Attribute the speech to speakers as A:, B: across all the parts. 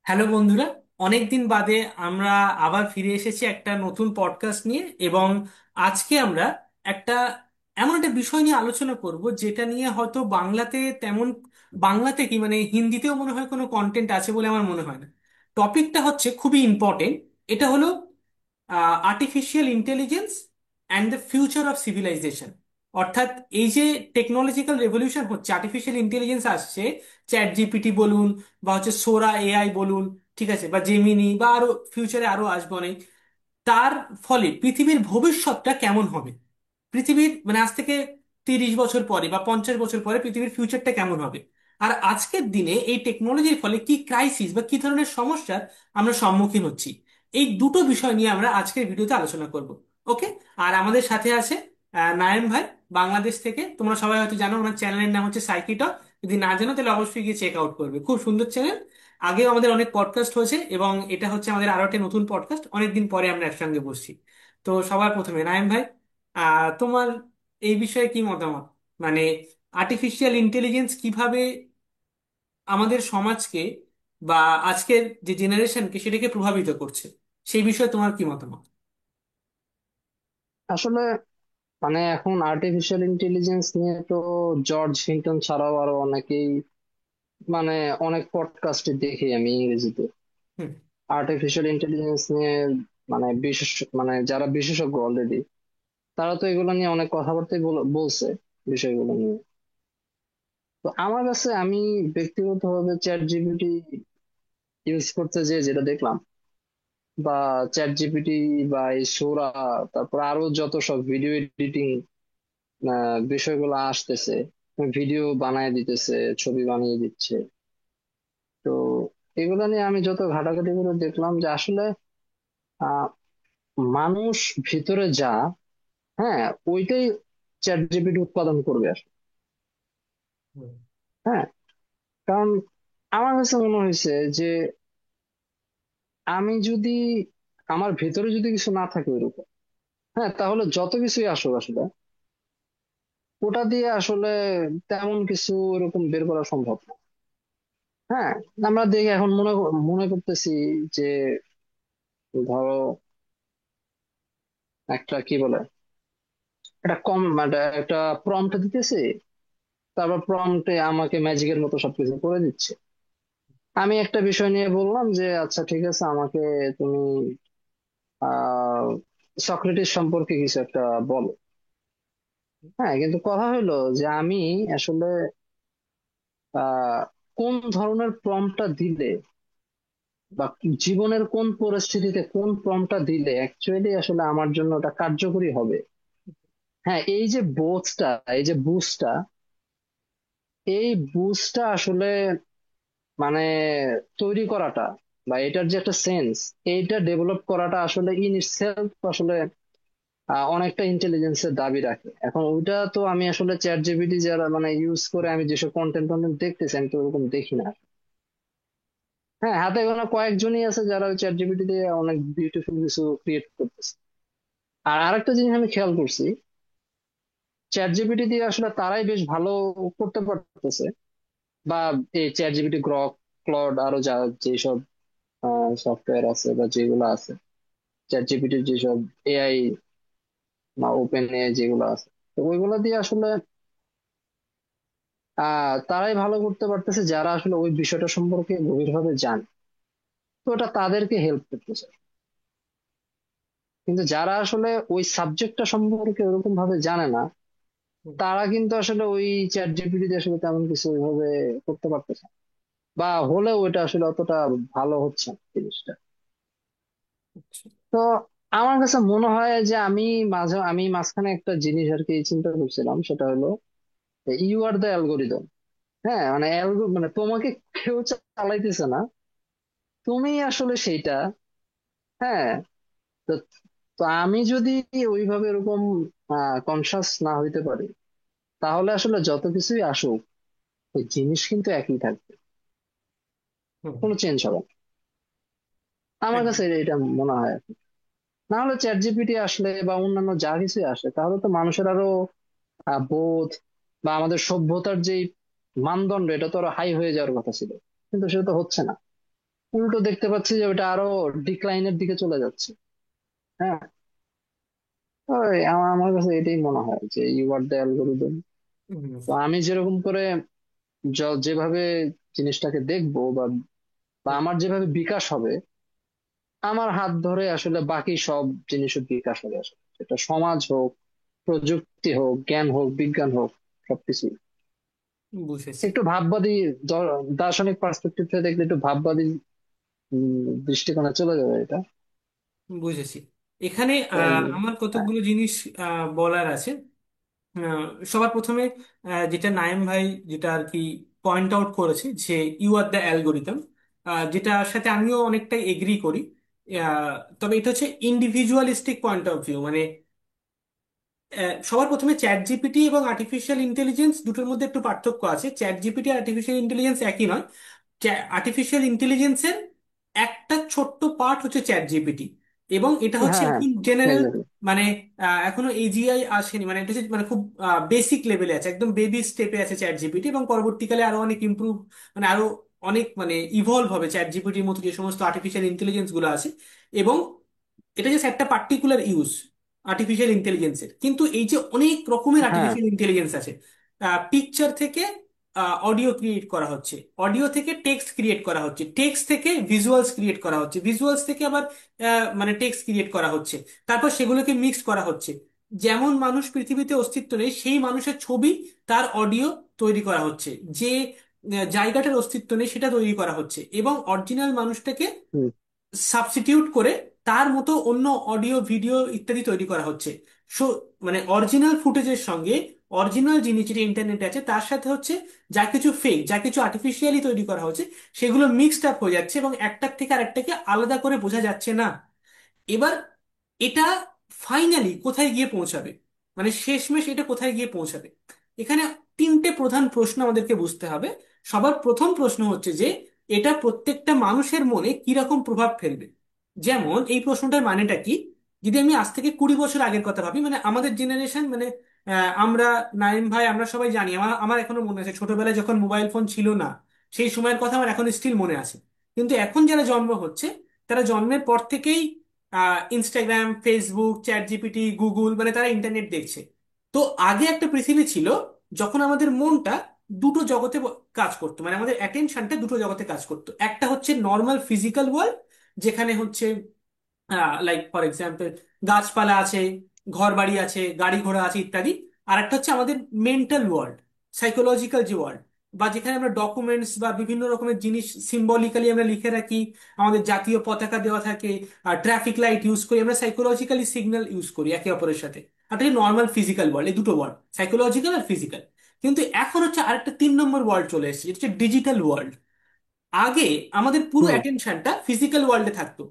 A: Hello বন্ধুরা, অনেকদিন বাদে আমরা আবার ফিরে এসেছি একটা নতুন পডকাস্ট নিয়ে। এবং আজকে আমরা একটা এমন একটা বিষয় নিয়ে আলোচনা করব যেটা নিয়ে হয়তো বাংলাতে তেমন, বাংলাতে কি মানে হিন্দিতেও মনে হয় কোনো কন্টেন্ট আছে বলে আমার মনে হয় না। টপিকটা হচ্ছে খুবই ইম্পর্টেন্ট। এটা হলো artificial intelligence and the future of civilisation. অর্থাৎ এই যে টেকনোলজিক্যাল রেভলিউশন হচ্ছে, আর্টিফিশিয়াল ইন্টেলিজেন্স আসছে, চ্যাট জিপিটি বলুন বা হচ্ছে সোরা এআই বলুন, ঠিক আছে, বা জেমিনি বা আরো ফিউচারে আরো আসবে অনেক। তার ফলে পৃথিবীর ভবিষ্যৎটা কেমন হবে, পৃথিবীর মানে আজ থেকে 30 বছর পরে বা 50 বছর পরে পৃথিবীর ফিউচারটা কেমন হবে, আর আজকের দিনে এই টেকনোলজির ফলে কি ক্রাইসিস বা কি ধরনের সমস্যার আমরা সম্মুখীন হচ্ছি। এই দুটো বিষয় নিয়ে আমরা আজকের ভিডিওতে আলোচনা করব। ওকে। আর আমাদের সাথে আছে নায়েম ভাই, বাংলাদেশ থেকে। তোমরা সবাই হয়তো জানো, ওনার চ্যানেলের নাম হচ্ছে সাইকিটক। যদি না জানো তাহলে অবশ্যই গিয়ে চেক আউট করবে, খুব সুন্দর চ্যানেল। আগেও আমাদের অনেক পডকাস্ট হয়েছে এবং এটা হচ্ছে আমাদের আরো একটা নতুন পডকাস্ট, অনেকদিন পরে আমরা একসঙ্গে বসছি। তো সবার প্রথমে নায়েম ভাই, তোমার এই বিষয়ে কি মতামত? মানে আর্টিফিশিয়াল ইন্টেলিজেন্স কিভাবে আমাদের সমাজকে বা আজকের যে জেনারেশনকে সেটাকে প্রভাবিত করছে, সেই বিষয়ে তোমার কি মতামত?
B: আসলে এখন আর্টিফিশিয়াল ইন্টেলিজেন্স নিয়ে তো জর্জ হিন্টন ছাড়াও আরো অনেকেই মানে অনেক পডকাস্টে দেখি আমি ইংরেজিতে
A: হুম।
B: আর্টিফিশিয়াল ইন্টেলিজেন্স নিয়ে বিশেষ যারা বিশেষজ্ঞ অলরেডি তারা তো এগুলো নিয়ে অনেক কথাবার্তাই বলছে বিষয়গুলো নিয়ে। তো আমার কাছে আমি ব্যক্তিগতভাবে চ্যাট জিপিটি ইউজ করতে যে যেটা দেখলাম, বা চ্যাট জিপিটি বা এই সোরা, তারপর আরো যত সব ভিডিও এডিটিং বিষয়গুলো আসতেছে, ভিডিও বানায় দিতেছে, ছবি বানিয়ে দিচ্ছে। তো এগুলো নিয়ে আমি যত ঘাটাঘাটি করে দেখলাম যে আসলে আহ মানুষ ভিতরে যা, হ্যাঁ, ওইটাই চ্যাট জিপিটি উৎপাদন করবে আসলে।
A: হুম।
B: হ্যাঁ, কারণ আমার কাছে মনে হয়েছে যে আমি যদি আমার ভেতরে যদি কিছু না থাকে ওইরকম, হ্যাঁ, তাহলে যত কিছুই আসুক আসলে ওটা দিয়ে আসলে তেমন কিছু এরকম বের করা সম্ভব না। হ্যাঁ, আমরা দেখি এখন মনে মনে করতেছি যে ধরো একটা কি বলে, একটা প্রম্পট দিতেছে, তারপর প্রম্পটে আমাকে ম্যাজিকের মতো সবকিছু করে দিচ্ছে। আমি একটা বিষয় নিয়ে বললাম যে আচ্ছা ঠিক আছে, আমাকে তুমি আহ সক্রেটিস সম্পর্কে কিছু একটা বলো। হ্যাঁ, কিন্তু কথা হলো যে আমি আসলে আহ কোন ধরনের প্রম্পটটা দিলে বা জীবনের কোন পরিস্থিতিতে কোন প্রম্পটটা দিলে অ্যাকচুয়ালি আসলে আমার জন্য ওটা কার্যকরী হবে। হ্যাঁ, এই যে বোধটা, এই যে বুস্টটা, এই বুস্টটা আসলে মানে তৈরি করাটা বা এটার যে একটা সেন্স, এইটা ডেভেলপ করাটা আসলে ইন ইটসেলফ আসলে অনেকটা ইন্টেলিজেন্সের দাবি রাখে। এখন ওইটা তো আমি আসলে চ্যাট জিপিটি যারা ইউজ করে আমি যেসব কন্টেন্ট টন্টেন্ট দেখতেছি, আমি তো ওরকম দেখি না। হ্যাঁ, হাতে গোনা কয়েকজনই আছে যারা ওই চ্যাট জিপিটি দিয়ে অনেক বিউটিফুল কিছু ক্রিয়েট করতেছে। আর আরেকটা জিনিস আমি খেয়াল করছি, চ্যাট জিপিটি দিয়ে আসলে তারাই বেশ ভালো করতে পারতেছে, বা এই চ্যাট জিপিটি, গ্রক, ক্লড, আরো যা যেসব সফটওয়্যার আছে বা যেগুলো আছে, চ্যাট জিপিটির যেসব এআই বা ওপেন এআই যেগুলো আছে, তো ওইগুলো দিয়ে আসলে তারাই ভালো করতে পারতেছে যারা আসলে ওই বিষয়টা সম্পর্কে গভীরভাবে জানে। তো ওটা তাদেরকে হেল্প করতেছে। কিন্তু যারা আসলে ওই সাবজেক্টটা সম্পর্কে ওরকম ভাবে জানে না,
A: হুম।
B: তারা কিন্তু আসলে ওই চ্যাট জিপিটি দিয়ে আসলে তেমন কিছু ওইভাবে করতে পারতেছে না। বা হলেও ওইটা আসলে অতটা ভালো হচ্ছে না জিনিসটা।
A: আচ্ছা।
B: তো আমার কাছে মনে হয় যে আমি মাঝখানে একটা জিনিস আর কি চিন্তা করছিলাম, সেটা হলো ইউ আর দ্য অ্যালগোরিদম। হ্যাঁ, তোমাকে কেউ চালাইতেছে না, তুমি আসলে সেইটা। হ্যাঁ, তো তো আমি যদি ওইভাবে এরকম কনসাস না হইতে পারি, তাহলে আসলে যত কিছুই আসুক ওই জিনিস কিন্তু একই থাকবে,
A: হুম।
B: কোনো চেঞ্জ হবে না। আমার কাছে
A: একদম।
B: এটা মনে হয় আর কি। না হলে চ্যাট জিপিটি আসলে বা অন্যান্য যা কিছুই আসে, তাহলে তো মানুষের আরো বোধ বা আমাদের সভ্যতার যে মানদণ্ড, এটা তো আরো হাই হয়ে যাওয়ার কথা ছিল, কিন্তু সেটা তো হচ্ছে না। উল্টো দেখতে পাচ্ছি যে ওটা আরো ডিক্লাইনের দিকে চলে যাচ্ছে। হ্যাঁ, ওই আমার কাছে এটাই মনে হয় যে ইউ আর দ্য অ্যালগোরিদম।
A: হুম,
B: তো আমি যেরকম করে যেভাবে জিনিসটাকে দেখবো, বা বা
A: হুম,
B: আমার যেভাবে বিকাশ হবে, আমার হাত ধরে আসলে বাকি সব জিনিসের বিকাশ হবে আসলে, সেটা সমাজ হোক, প্রযুক্তি হোক, জ্ঞান হোক, বিজ্ঞান হোক, সবকিছু।
A: বুঝেছি।
B: একটু ভাববাদী দার্শনিক পার্সপেক্টিভ থেকে দেখলে একটু ভাববাদী দৃষ্টিকোণে চলে যাবে এটা।
A: বুঝেছি। এখানে
B: তাই।
A: আমার
B: হ্যাঁ,
A: কতগুলো জিনিস বলার আছে। সবার প্রথমে যেটা নায়েম ভাই যেটা আর কি পয়েন্ট আউট করেছে যে ইউ আর দ্য অ্যালগোরিদম, যেটার সাথে আমিও অনেকটাই এগ্রি করি। তবে এটা হচ্ছে ইন্ডিভিজুয়ালিস্টিক পয়েন্ট অফ ভিউ, মানে সবার প্রথমে চ্যাট জিপিটি এবং আর্টিফিশিয়াল ইন্টেলিজেন্স দুটোর মধ্যে একটু পার্থক্য আছে। চ্যাট জিপিটি আর আর্টিফিশিয়াল ইন্টেলিজেন্স একই নয়। আর্টিফিশিয়াল ইন্টেলিজেন্সের একটা ছোট্ট পার্ট হচ্ছে চ্যাট জিপিটি, এবং এটা হচ্ছে
B: হ্যাঁ, হ্যাঁ,
A: এখন জেনারেল,
B: exactly।
A: মানে এখনো এজিআই আসেনি, মানে এটা হচ্ছে মানে খুব বেসিক লেভেলে আছে, একদম বেবি স্টেপে আছে চ্যাট জিপিটি, এবং পরবর্তীকালে আরো অনেক ইমপ্রুভ, মানে আরো অনেক মানে ইভলভ হবে চ্যাট জিপিটির মতো যে সমস্ত আর্টিফিশিয়াল ইন্টেলিজেন্স গুলো আছে। এবং এটা জাস্ট একটা পার্টিকুলার ইউজ আর্টিফিশিয়াল ইন্টেলিজেন্সের, কিন্তু এই যে অনেক রকমের
B: হ্যাঁ,
A: আর্টিফিশিয়াল ইন্টেলিজেন্স আছে। পিকচার থেকে অডিও ক্রিয়েট করা হচ্ছে, অডিও থেকে টেক্সট ক্রিয়েট করা হচ্ছে, টেক্সট থেকে ভিজুয়ালস ক্রিয়েট করা হচ্ছে, ভিজুয়ালস থেকে আবার মানে টেক্সট ক্রিয়েট করা হচ্ছে, তারপর সেগুলোকে মিক্স করা হচ্ছে। যেমন মানুষ পৃথিবীতে অস্তিত্ব নেই সেই মানুষের ছবি, তার অডিও তৈরি করা হচ্ছে, যে জায়গাটার অস্তিত্ব নেই সেটা তৈরি করা হচ্ছে, এবং অরিজিনাল মানুষটাকে
B: হুম,
A: সাবস্টিটিউট করে তার মতো অন্য অডিও ভিডিও ইত্যাদি তৈরি করা হচ্ছে। সো মানে অরিজিনাল ফুটেজের সঙ্গে অরিজিনাল জিনিস যেটা ইন্টারনেটে আছে তার সাথে হচ্ছে যা কিছু ফেক, যা কিছু আর্টিফিশিয়ালি তৈরি করা হচ্ছে, সেগুলো মিক্সড আপ হয়ে যাচ্ছে এবং একটার থেকে আরেকটাকে আলাদা করে বোঝা যাচ্ছে না। এবার এটা ফাইনালি কোথায় গিয়ে পৌঁছাবে, মানে শেষমেশ এটা কোথায় গিয়ে পৌঁছাবে? এখানে তিনটে প্রধান প্রশ্ন আমাদেরকে বুঝতে হবে। সবার প্রথম প্রশ্ন হচ্ছে যে এটা প্রত্যেকটা মানুষের মনে কিরকম প্রভাব ফেলবে। যেমন এই প্রশ্নটার মানেটা কি, যদি আমি আজ থেকে 20 বছর আগের কথা ভাবি, মানে আমাদের জেনারেশন, মানে আমরা, নাইম ভাই, আমরা সবাই জানি, আমার আমার এখনো মনে আছে ছোটবেলায় যখন মোবাইল ফোন ছিল না, সেই সময়ের কথা আমার এখন স্টিল মনে আছে। কিন্তু এখন যারা জন্ম হচ্ছে তারা জন্মের পর থেকেই Instagram, Facebook, chat GPT, Google, মানে তারা ইন্টারনেট দেখছে। তো আগে একটা পৃথিবী ছিল যখন আমাদের মনটা দুটো জগতে কাজ করতো, মানে আমাদের অ্যাটেনশনটা দুটো জগতে কাজ করতো। একটা হচ্ছে নর্মাল ফিজিক্যাল ওয়ার্ল্ড, যেখানে হচ্ছে লাইক ফর এক্সাম্পল গাছপালা আছে, ঘর বাড়ি আছে, গাড়ি ঘোড়া আছে ইত্যাদি। আর একটা হচ্ছে আমাদের মেন্টাল ওয়ার্ল্ড, সাইকোলজিক্যাল যে ওয়ার্ল্ড, বা যেখানে আমরা ডকুমেন্টস বা বিভিন্ন রকমের জিনিস সিম্বলিক্যালি আমরা লিখে রাখি, আমাদের জাতীয় পতাকা দেওয়া থাকে, আর ট্রাফিক লাইট ইউজ করি, আমরা সাইকোলজিক্যালি সিগন্যাল ইউজ করি একে অপরের সাথে। আর নর্মাল ফিজিক্যাল ওয়ার্ল্ড, এই দুটো ওয়ার্ল্ড, সাইকোলজিক্যাল আর ফিজিক্যাল। কিন্তু এখন হচ্ছে আরেকটা 3 নম্বর ওয়ার্ল্ড চলে এসেছে, যেটা হচ্ছে ডিজিটাল ওয়ার্ল্ড। আগে আমাদের পুরো
B: হুম,
A: অ্যাটেনশনটা ফিজিক্যাল ওয়ার্ল্ডে থাকতো,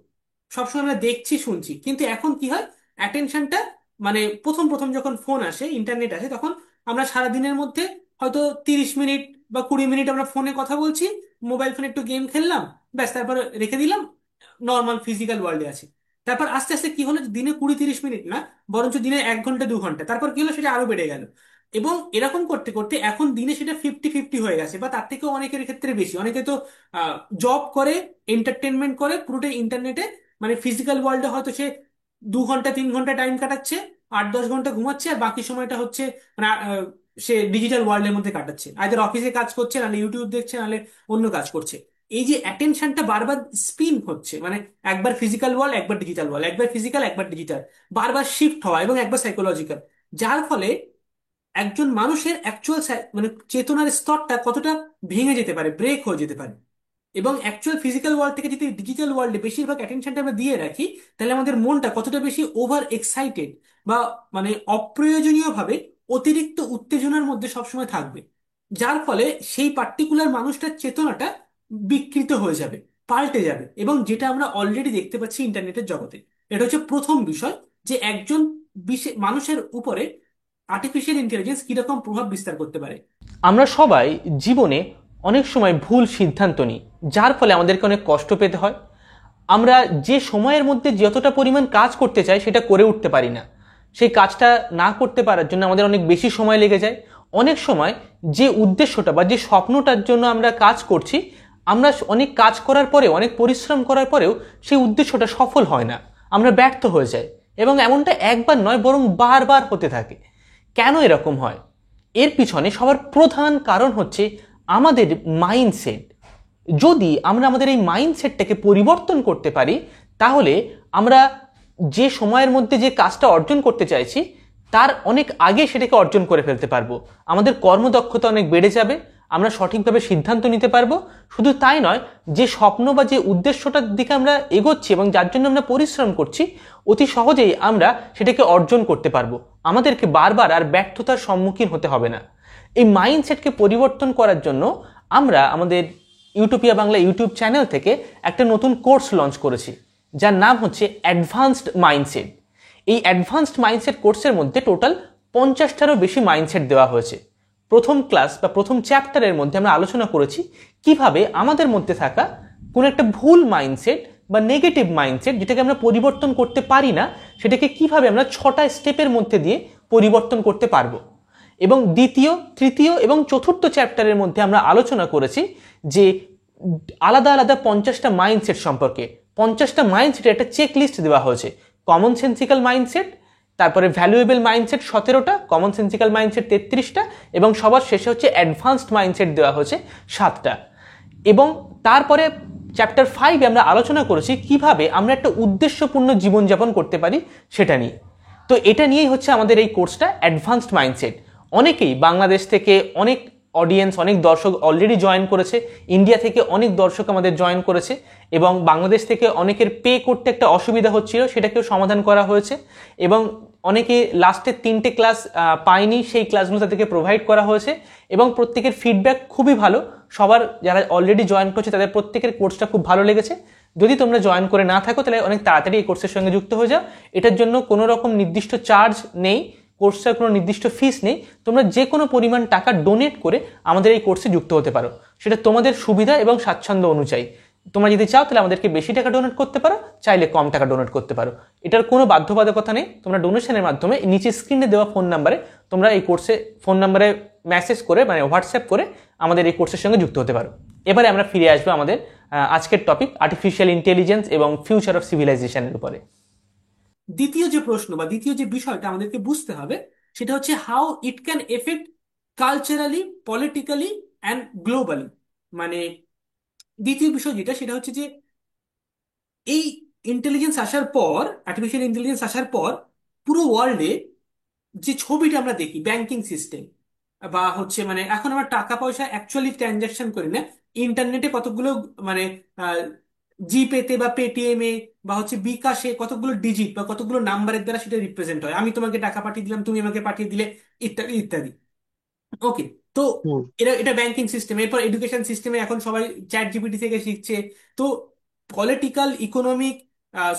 A: সবসময় আমরা দেখছি শুনছি, কিন্তু এখন কি হয়, অ্যাটেনশনটা মানে প্রথম প্রথম যখন ফোন আসে, ইন্টারনেট আসে, তখন আমরা সারা দিনের মধ্যে হয়তো 30 মিনিট বা 20 মিনিট আমরা ফোনে কথা বলছি, মোবাইল ফোনে একটু গেম খেললাম, ব্যাস, তারপর রেখে দিলাম, নর্মাল ফিজিক্যাল ওয়ার্ল্ডে আছি। তারপর আস্তে আস্তে কি হলো, দিনে 20-30 মিনিট না, বরঞ্চ দিনে 1 ঘন্টা 2 ঘন্টা, তারপর কি হলো, সেটা আরো বেড়ে গেল। এবং এরকম করতে করতে এখন দিনে সেটা 50-50 হয়ে গেছে, বা তার থেকেও অনেকের ক্ষেত্রে বেশি। অনেকে তো জব করে, এন্টারটেনমেন্ট করে পুরোটাই ইন্টারনেটে, মানে ফিজিক্যাল ওয়ার্ল্ডে হয়তো সে 2 ঘন্টা 3 ঘন্টা টাইম কাটাচ্ছে, 8-10 ঘন্টা ঘুমাচ্ছে, আর বাকি সময়টা হচ্ছে মানে সে ডিজিটাল ওয়ার্ল্ডের মধ্যে কাটাচ্ছে, আইদার অফিসে কাজ করছে, নাহলে ইউটিউব দেখছে, নাহলে অন্য কাজ করছে। এই যে অ্যাটেনশনটা বারবার স্পিন হচ্ছে, মানে একবার ফিজিক্যাল ওয়ার্ল্ড, একবার ডিজিটাল ওয়ার্ল্ড, একবার ফিজিক্যাল, একবার ডিজিটাল, বারবার শিফট হওয়া, এবং একবার সাইকোলজিক্যাল, যার ফলে একজন মানুষের অ্যাকচুয়াল মানে চেতনার স্তরটা কতটা ভেঙে যেতে পারে, ব্রেক হয়ে যেতে পারে। এবং অ্যাকচুয়াল ফিজিক্যাল ওয়ার্ল্ড থেকে যদি ডিজিটাল ওয়ার্ল্ডে বেশিরভাগ অ্যাটেনশনটা আমরা দিয়ে রাখি, তাহলে আমাদের মনটা কতটা বেশি ওভার এক্সাইটেড, বা মানে অপ্রয়োজনীয়ভাবে অতিরিক্ত উত্তেজনার মধ্যে সবসময় থাকবে, যার ফলে সেই পার্টিকুলার মানুষটার চেতনাটা বিকৃত হয়ে যাবে, পাল্টে যাবে, এবং যেটা আমরা অলরেডি দেখতে পাচ্ছি ইন্টারনেটের জগতে। এটা হচ্ছে প্রথম বিষয়, যে একজন বিশেষ মানুষের উপরে আর্টিফিশিয়াল ইন্টেলিজেন্স কিরকম প্রভাব বিস্তার করতে পারে। আমরা সবাই জীবনে অনেক সময় ভুল সিদ্ধান্ত নিই, যার ফলে আমাদেরকে অনেক কষ্ট পেতে হয়। আমরা যে সময়ের মধ্যে যতটা পরিমাণ কাজ করতে চাই সেটা করে উঠতে পারি না, সেই কাজটা না করতে পারার জন্য আমাদের অনেক বেশি সময় লেগে যায়। অনেক সময় যে উদ্দেশ্যটা বা যে স্বপ্নটার জন্য আমরা কাজ করছি,
C: আমরা অনেক কাজ করার পরেও, অনেক পরিশ্রম করার পরেও সেই উদ্দেশ্যটা সফল হয় না, আমরা ব্যর্থ হয়ে যাই। এবং এমনটা একবার নয়, বরং বারবার হতে থাকে। কেন এরকম হয়? এর পিছনে সবার প্রধান কারণ হচ্ছে আমাদের মাইন্ডসেট। যদি আমরা আমাদের এই মাইন্ডসেটটাকে পরিবর্তন করতে পারি, তাহলে আমরা যে সময়ের মধ্যে যে কাজটা অর্জন করতে চাইছি তার অনেক আগে সেটাকে অর্জন করে ফেলতে পারবো। আমাদের কর্মদক্ষতা অনেক বেড়ে যাবে, আমরা সঠিকভাবে সিদ্ধান্ত নিতে পারবো। শুধু তাই নয়, যে স্বপ্ন বা যে উদ্দেশ্যটার দিকে আমরা এগোচ্ছি এবং যার জন্য আমরা পরিশ্রম করছি, অতি সহজেই আমরা সেটাকে অর্জন করতে পারবো। আমাদেরকে বারবার আর ব্যর্থতার সম্মুখীন হতে হবে না। এই মাইন্ডসেটকে পরিবর্তন করার জন্য আমরা আমাদের ইউটোপিয়া বাংলা ইউটিউব চ্যানেল থেকে একটা নতুন কোর্স লঞ্চ করেছি, যার নাম হচ্ছে অ্যাডভান্সড মাইন্ডসেট। এই অ্যাডভান্সড মাইন্ডসেট কোর্সের মধ্যে টোটাল 50টারও বেশি মাইন্ডসেট দেওয়া হয়েছে। প্রথম ক্লাস বা প্রথম চ্যাপ্টারের মধ্যে আমরা আলোচনা করেছি কিভাবে আমাদের মধ্যে থাকা কোনো একটা ভুল মাইন্ডসেট বা নেগেটিভ মাইন্ডসেট, যেটাকে আমরা পরিবর্তন করতে পারি না, সেটাকে কিভাবে আমরা 6টা স্টেপের মধ্যে দিয়ে পরিবর্তন করতে পারবো। এবং দ্বিতীয়, তৃতীয় এবং চতুর্থ চ্যাপ্টারের মধ্যে আমরা আলোচনা করেছি যে আলাদা আলাদা 50টা মাইন্ডসেট সম্পর্কে। 50টা মাইন্ডসেটের একটা চেক লিস্ট দেওয়া হয়েছে। কমন সেন্সিক্যাল মাইন্ডসেট, তারপরে ভ্যালুয়েবল মাইন্ডসেট 17টা, কমন সেন্সিক্যাল মাইন্ডসেট 33টা, এবং সবার শেষে হচ্ছে অ্যাডভান্সড মাইন্ডসেট দেওয়া হয়েছে 7টা। এবং তারপরে চ্যাপ্টার 5 আমরা আলোচনা করেছি কিভাবে আমরা একটা উদ্দেশ্যপূর্ণ জীবনযাপন করতে পারি সেটা নিয়ে। তো এটা নিয়েই হচ্ছে আমাদের এই কোর্সটা, অ্যাডভান্সড মাইন্ডসেট। অনেকেই বাংলাদেশ থেকে অনেক অডিয়েন্স, অনেক দর্শক অলরেডি জয়েন করেছে, ইন্ডিয়া থেকে অনেক দর্শক আমাদের জয়েন করেছে, এবং বাংলাদেশ থেকে অনেকের পে করতে একটা অসুবিধা হচ্ছিল, সেটাকেও সমাধান করা হয়েছে। এবং অনেকে লাস্টের 3টে ক্লাস পায়নি, সেই ক্লাসগুলো তাদেরকে প্রোভাইড করা হয়েছে, এবং প্রত্যেকের ফিডব্যাক খুবই ভালো। সবার যারা অলরেডি জয়েন করছে তাদের প্রত্যেকের কোর্সটা খুব ভালো লেগেছে। যদি তোমরা জয়েন করে না থাকো, তাহলে অনেক তাড়াতাড়ি এই কোর্সের সঙ্গে যুক্ত হয়ে যাও। এটার জন্য কোনো রকম নির্দিষ্ট চার্জ নেই, কোর্সটার কোনো নির্দিষ্ট ফিস নেই। তোমরা যে কোনো পরিমাণ টাকা ডোনেট করে আমাদের এই কোর্সে যুক্ত হতে পারো, সেটা তোমাদের সুবিধা এবং স্বাচ্ছন্দ্য অনুযায়ী। তোমরা যদি চাও তাহলে আমাদেরকে বেশি টাকা ডোনেট করতে পারো, চাইলে কম টাকা ডোনেট করতে পারো। এটার কোনো বাধ্যবাধকতা নেই। তোমরা ডোনেশনের মাধ্যমে নিচে স্ক্রিনে দেওয়া ফোন নাম্বারে তোমরা এই কোর্সে ফোন নাম্বারে মেসেজ করে, মানে হোয়াটসঅ্যাপ করে আমাদের এই কোর্সের সঙ্গে যুক্ত হতে পারো। এবারে আমরা ফিরে আসবো আমাদের আজকের টপিক, আর্টিফিশিয়াল ইন্টেলিজেন্স এবং ফিউচার অফ সিভিলাইজেশনের উপরে।
A: দ্বিতীয় যে প্রশ্ন বা দ্বিতীয় যে বিষয়টা আমাদেরকে বুঝতে হবে, সেটা হচ্ছে how it can effect culturally, politically and globally. মানে দ্বিতীয় বিষয় যেটা, সেটা হচ্ছে যে এই ইন্টেলিজেন্স আসার পর, আর্টিফিশিয়াল ইন্টেলিজেন্স আসার পর পুরো ওয়ার্ল্ডে যে ছবিটা আমরা দেখি, ব্যাংকিং সিস্টেম বা হচ্ছে মানে এখন আমরা টাকা পয়সা অ্যাকচুয়ালি ট্রানজাকশন করি না, ইন্টারনেটে কতগুলো মানে জিপেতে বা পেটিএম এ বা হচ্ছে বিকাশে কতগুলো ডিজিট বা কতগুলো নাম্বারের দ্বারা সেটা রিপ্রেজেন্ট হয়। আমি তোমাকে টাকা পাঠিয়ে দিলাম, তুমি আমাকে পাঠিয়ে দিলে, ইত্যাদি ইত্যাদি। ওকে। তো
B: হুম।
A: এটা এটা ব্যাংকিং সিস্টেম। এরপর এডুকেশন সিস্টেমে এখন সবাই চ্যাট জিপিটি থেকে শিখছে। তো পলিটিক্যাল, ইকোনমিক,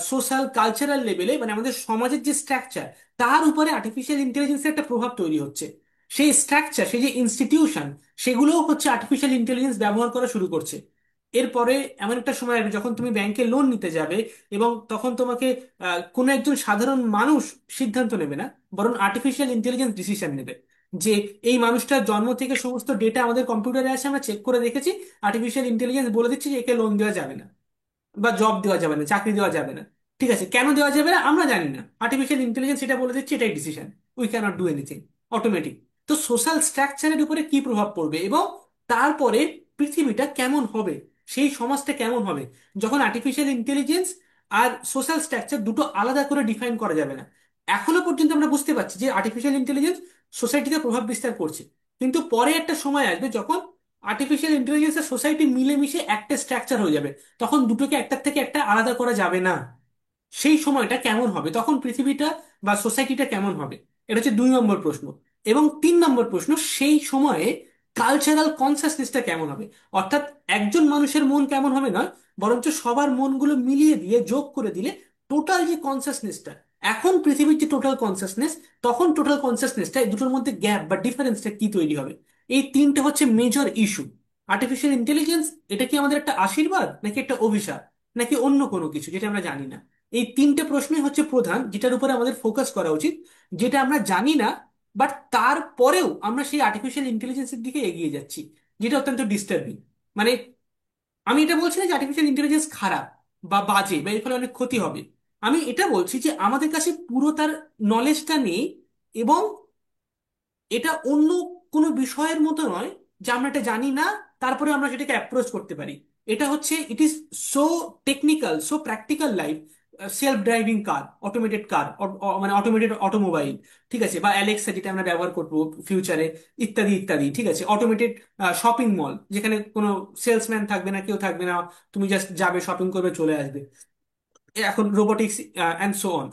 A: সোশ্যাল, কালচারাল লেভেলে মানে আমাদের সমাজের যে স্ট্রাকচার, তার উপরে আর্টিফিশিয়াল ইন্টেলিজেন্সের একটা প্রভাব তৈরি হচ্ছে। সেই স্ট্রাকচার, সেই যে ইনস্টিটিউশন, সেগুলোও হচ্ছে আর্টিফিশিয়াল ইন্টেলিজেন্স ব্যবহার করা শুরু করছে। এরপরে এমন একটা সময় আসবে যখন তুমি ব্যাংকে লোন নিতে যাবে, এবং তখন তোমাকে কোনো একজন সাধারণ মানুষ সিদ্ধান্ত নেবে না, বরং আর্টিফিশিয়াল ইন্টেলিজেন্স ডিসিশন নেবে যে এই মানুষটার জন্ম থেকে সমস্ত ডেটা আমাদের কম্পিউটারে আছে, আমরা চেক করে দেখেছি, আর্টিফিশিয়াল ইন্টেলিজেন্স বলে দিচ্ছে যে একে লোন দেওয়া যাবে না বা জব দেওয়া যাবে না, চাকরি দেওয়া যাবে না। ঠিক আছে, কেন দেওয়া যাবে না আমরা জানি না, আর্টিফিশিয়াল ইন্টেলিজেন্স এটা বলে দিচ্ছে, এটাই decision, we can't do anything, automatic. তো সোশ্যাল স্ট্রাকচারের উপরে কি প্রভাব পড়বে এবং তারপরে পৃথিবীটা কেমন হবে, সেই সমাজটা কেমন হবে যখন আর্টিফিশিয়াল ইন্টেলিজেন্স আর সোশ্যাল স্ট্রাকচার দুটো আলাদা করে ডিফাইন করা যাবে না। এখনো পর্যন্ত আমরা বুঝতে পারছি যে আর্টিফিশিয়াল ইন্টেলিজেন্স সোসাইটিতে প্রভাব বিস্তার করছে, কিন্তু পরে একটা সময় আসবে যখন আর্টিফিশিয়াল ইন্টেলিজেন্স আর সোসাইটি মিলেমিশে একটা স্ট্রাকচার হয়ে যাবে, তখন দুটোকে একটার থেকে একটা আলাদা করা যাবে না। সেই সময়টা কেমন হবে, তখন পৃথিবীটা বা সোসাইটিটা কেমন হবে? এটা হচ্ছে 2 নম্বর প্রশ্ন। এবং 3 নম্বর প্রশ্ন, সেই সময়ে কালচারাল কনসাসনেসটা কেমন হবে? অর্থাৎ একজন মানুষের মন কেমন হবে নয়, বরঞ্চ সবার মনগুলো মিলিয়ে দিয়ে যোগ করে দিলে টোটাল যে কনসাসনেসটা, এখন পৃথিবীর যে টোটাল কনসাসনেস, তখন টোটাল কনসাসনেসটা, এই দুটোর মধ্যে গ্যাপ বা ডিফারেন্সটা কি তৈরি হবে? এই তিনটে হচ্ছে মেজর ইস্যু। আর্টিফিশিয়াল ইন্টেলিজেন্স এটা কি আমাদের একটা আশীর্বাদ নাকি একটা অভিশাপ, নাকি অন্য কোনো কিছু যেটা আমরা জানি না? এই তিনটে প্রশ্নই হচ্ছে প্রধান, যেটার উপরে আমাদের ফোকাস করা উচিত, যেটা আমরা জানি না, বাট তারপরেও আমরা সেই আর্টিফিশিয়াল ইন্টেলিজেন্সের দিকে এগিয়ে যাচ্ছি, যেটা অত্যন্ত ডিস্টার্বিং। মানে আমি এটা বলছি না যে আর্টিফিশিয়াল ইন্টেলিজেন্স খারাপ বা বাজে বা এর ফলে অনেক ক্ষতি হবে। আমি এটা বলছি যে আমাদের কাছে পুরো তার নলেজটা নেই, এবং এটা অন্য কোনো বিষয়ের মতো নয় যে আমরা এটা জানি না তারপরে আমরা সেটাকে অ্যাপ্রোচ করতে পারি। এটা হচ্ছে it is so technical, so practical life. Self driving car, automated car, মানে অটোমেটেড অটোমোবাইল, ঠিক আছে, বা অ্যালেক্সা যেটা আমরা ব্যবহার করবো ফিউচারে, ইত্যাদি ইত্যাদি, ঠিক আছে, অটোমেটেড শপিং মল যেখানে কোনো সেলসম্যান থাকবে না, কেউ থাকবে না, তুমি জাস্ট যাবে, শপিং করবে, চলে আসবে, এখন রোবোটিক্স অ্যান্ড সো অন।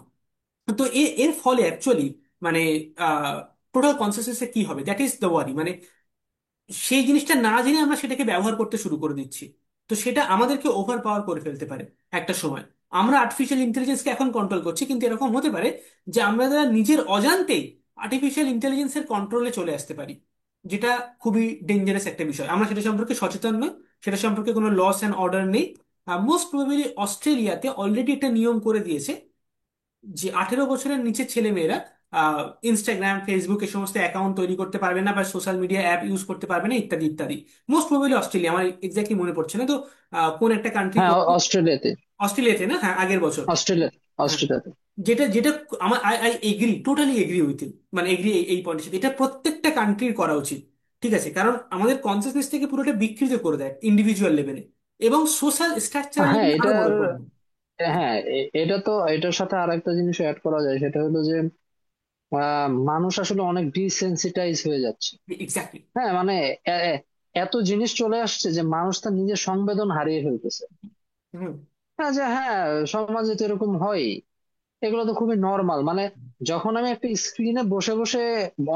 A: তো এর ফলে অ্যাকচুয়ালি মানে টোটাল কনসিস্টেন্সি কি হবে, দ্যাট ইজ দ্য ওয়ারি। মানে সেই জিনিসটা না জেনে আমরা সেটাকে ব্যবহার করতে শুরু করে দিচ্ছি, তো সেটা আমাদেরকে ওভার পাওয়ার করে ফেলতে পারে একটা সময়। আমরা আর্টিফিশিয়াল ইন্টেলিজেন্সকে এখন কন্ট্রোল করছি, কিন্তু এরকম হতে পারে যে আমরা নিজের অজান্তেই আর্টিফিশিয়াল ইন্টেলিজেন্সের কন্ট্রোলে চলে আসতে পারি, যেটা খুবই ডেঞ্জারাস একটা বিষয়। আমরা সেটা সম্পর্কে সচেতন নই, সেটা সম্পর্কে কোনো লস অ্যান্ড অর্ডার নেই। মোস্ট প্রবাবলি অস্ট্রেলিয়াতে অলরেডি একটা নিয়ম করে দিয়েছে যে 18 বছরের নিচে ছেলে মেয়েরা ইনস্টাগ্রাম, ফেসবুক এই সমস্ত অ্যাকাউন্ট তৈরি করতে পারবে না, বা সোশ্যাল মিডিয়া অ্যাপ ইউজ করতে পারবে না, ইত্যাদি ইত্যাদি। মোস্ট প্রবাবলি অস্ট্রেলিয়া, আমার এক্স্যাক্টলি মনে পড়ছে না তো। কোন একটা কান্ট্রি
B: হ্যাঁ,
A: করবে।
B: অস্ট্রেলিয়াতে।
A: অস্ট্রেলিয়াতে না, হ্যাঁ, আগের বছর।
B: অস্ট্রেলিয়া
A: হ্যাঁ,
B: অস্ট্রেলিয়াতে।
A: যেটা যেটা আমার I I agree, totally agree with you, মানে এগ্রি এই পয়েন্টের সাথে। এটা প্রত্যেকটা কান্ট্রির করা উচিত, ঠিক আছে, কারণ আমাদের কনসিয়াসনেস থেকে পুরোটা বিকৃত করে দেয় ইন্ডিভিজুয়াল লেভেলে, এবং সোশ্যাল স্ট্রাকচারাল
B: হ্যাঁ,
A: লেভেলে আরো বড়
B: এটার
A: প্রবলেম।
B: হ্যাঁ, এটা তো এটার সাথে আরেকটা জিনিস অ্যাড করা যায়, সেটা হলো যে মানুষ আসলে অনেক ডিসেন্সিটাইজ হয়ে যাচ্ছে।
A: এক্স্যাক্টলি।
B: হ্যাঁ, মানে এ- এ- এত জিনিস চলে আসছে যে মানুষ তার নিজের সংবেদন হারিয়ে ফেলতেছে।
A: হুম।
B: হ্যাঁ, যে হ্যাঁ, সমাজে তো এরকম হয়, এগুলো তো খুবই নর্মাল। মানে যখন আমি একটা স্ক্রিনে বসে বসে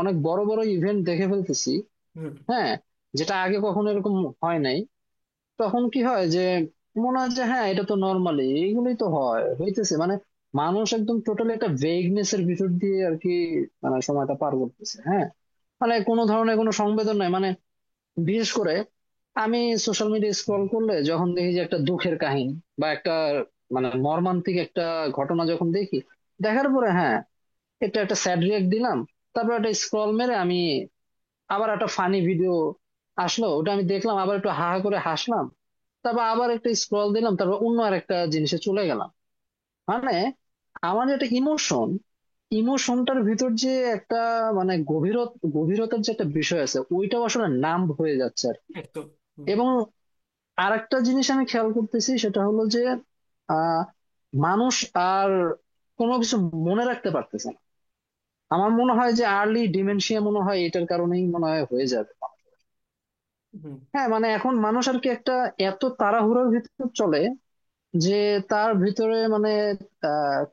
B: অনেক বড় বড় ইভেন্ট দেখে ফেলতেছি,
A: হুম।
B: হ্যাঁ, যেটা আগে কখনো এরকম হয় নাই, তখন কি হয় যে মনে হয় যে হ্যাঁ, এটা তো নর্মালি এগুলোই তো হইতেছে। মানে মানুষ একদম টোটালি একটা ভেগনেস এর ভিতর দিয়ে আর কি, মানে সময়টা পার করতেছে। হ্যাঁ, মানে কোনো ধরনের কোনো সংবেদন নাই। মানে বিশেষ করে আমি সোশ্যাল মিডিয়া স্ক্রল করলে যখন দেখি যে একটা দুঃখের কাহিনী বা একটা মানে মর্মান্তিক একটা ঘটনা যখন দেখি, দেখার পরে হ্যাঁ, এটা একটা স্যাড রিয়াক্ট দিলাম, তারপর একটা স্ক্রল মেরে আমি আবার একটা ফানি ভিডিও আসলো, ওটা আমি দেখলাম, আবার একটু হা হা করে হাসলাম, তারপর আবার একটা স্ক্রল দিলাম, তারপর অন্য আর একটা জিনিসে চলে গেলাম। মানে আমার যে একটা ইমোশনটার ভিতর যে একটা মানে গভীরতার যে একটা বিষয় আছে, ওইটাও আসলে নাম হয়ে যাচ্ছে আর কি।
A: একদম। হুম।
B: এবং আরেকটা জিনিস আমি খেয়াল করতেছি, সেটা হলো যে আহ মানুষ আর কোনো কিছু মনে রাখতে পারতেছে না। আমার মনে হয় যে আর্লি ডিমেনশিয়া মনে হয় এটার কারণেই মনে হয় হয়ে যাবে।
A: হুম।
B: হ্যাঁ, মানে এখন মানুষ আর কি একটা এত তাড়াহুড়োর ভিতর চলে যে তার ভিতরে মানে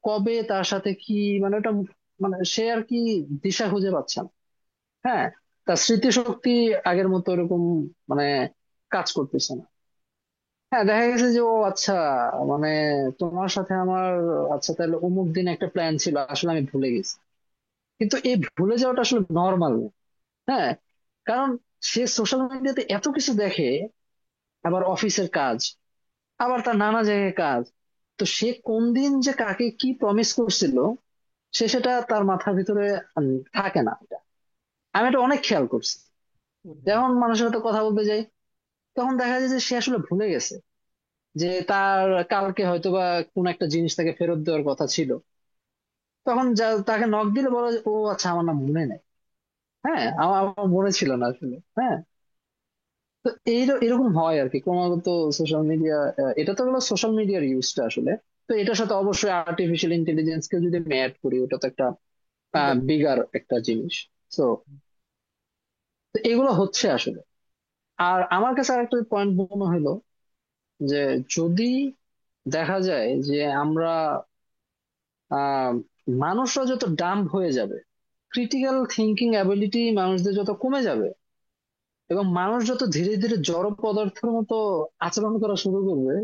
B: কবে তার সাথে কি, মানে ওটা মানে সে আর কি দিশা খুঁজে পাচ্ছে না। হ্যাঁ, তার স্মৃতিশক্তি আগের মতো এরকম মানে কাজ করতেছে না। হ্যাঁ, দেখা গেছে যে ও আচ্ছা, মানে তোমার সাথে আমার, আচ্ছা তাহলে অমুক দিন একটা প্ল্যান ছিল, আসলে আমি ভুলে গেছি। কিন্তু এই ভুলে যাওয়াটা আসলে নর্মাল। হ্যাঁ, কারণ সে সোশ্যাল মিডিয়াতে এত কিছু দেখে, আবার অফিসের কাজ, আবার তার নানা জায়গায় কাজ, তো সে কোন দিন যে কাকে কি প্রমিস করছিল সে সেটা তার মাথার ভিতরে থাকে না। এটা আমি এটা অনেক খেয়াল করছি।
A: হুম।
B: যখন মানুষের সাথে কথা বলতে যাই, তখন দেখা যায় যে সে আসলে ভুলে গেছে যে তার কালকে হয়তো বা কোন একটা জিনিস তাকে ফেরত দেওয়ার কথা ছিল। তখন তাকে নক দিলে বলো যে, ও আচ্ছা, আমার না মনে নেই। হ্যাঁ, আমার মনে ছিল না আসলে। হ্যাঁ, তো এরকম হয় আর কি ক্রমাগত সোশ্যাল মিডিয়া। এটা তো হলো সোশ্যাল মিডিয়ার ইউজটা আসলে। তো এটার সাথে অবশ্যই আর্টিফিশিয়াল ইন্টেলিজেন্স কে যদি আমি অ্যাড করি, ওটা তো একটা বিগার একটা জিনিস। তো এগুলো হচ্ছে আসলে। আর আমার কাছে আরেকটা পয়েন্ট মনে হলো যে যদি দেখা যায় যে আমরা আহ মানুষরা যত ডাম্ব হয়ে যাবে, ক্রিটিক্যাল থিঙ্কিং অ্যাবিলিটি মানুষদের যত কমে যাবে, এবং মানুষ যত ধীরে ধীরে জড় পদার্থের মতো আচরণ করা শুরু করবে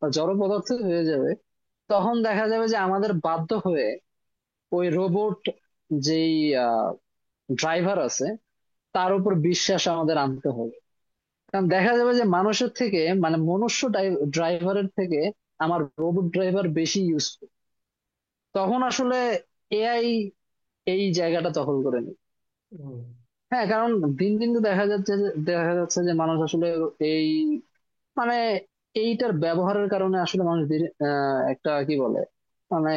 B: বা জড় পদার্থ হয়ে যাবে, তখন দেখা যাবে যে আমাদের বাধ্য হয়ে ওই রোবট যেই ড্রাইভার আছে তার উপর বিশ্বাস আমাদের আনতে হবে। কারণ দেখা যাবে যে মানুষের থেকে মানে মনুষ্য ড্রাইভারের থেকে আমার রোবট ড্রাইভার বেশি ইউজফুল। তখন আসলে এআই এই জায়গাটা দখল করে নেবে।
A: হুম।
B: হ্যাঁ, কারণ দিন দিন তো দেখা যাচ্ছে যে মানুষ আসলে এই মানে এইটার ব্যবহারের কারণে আসলে মানুষ একটা কি বলে, মানে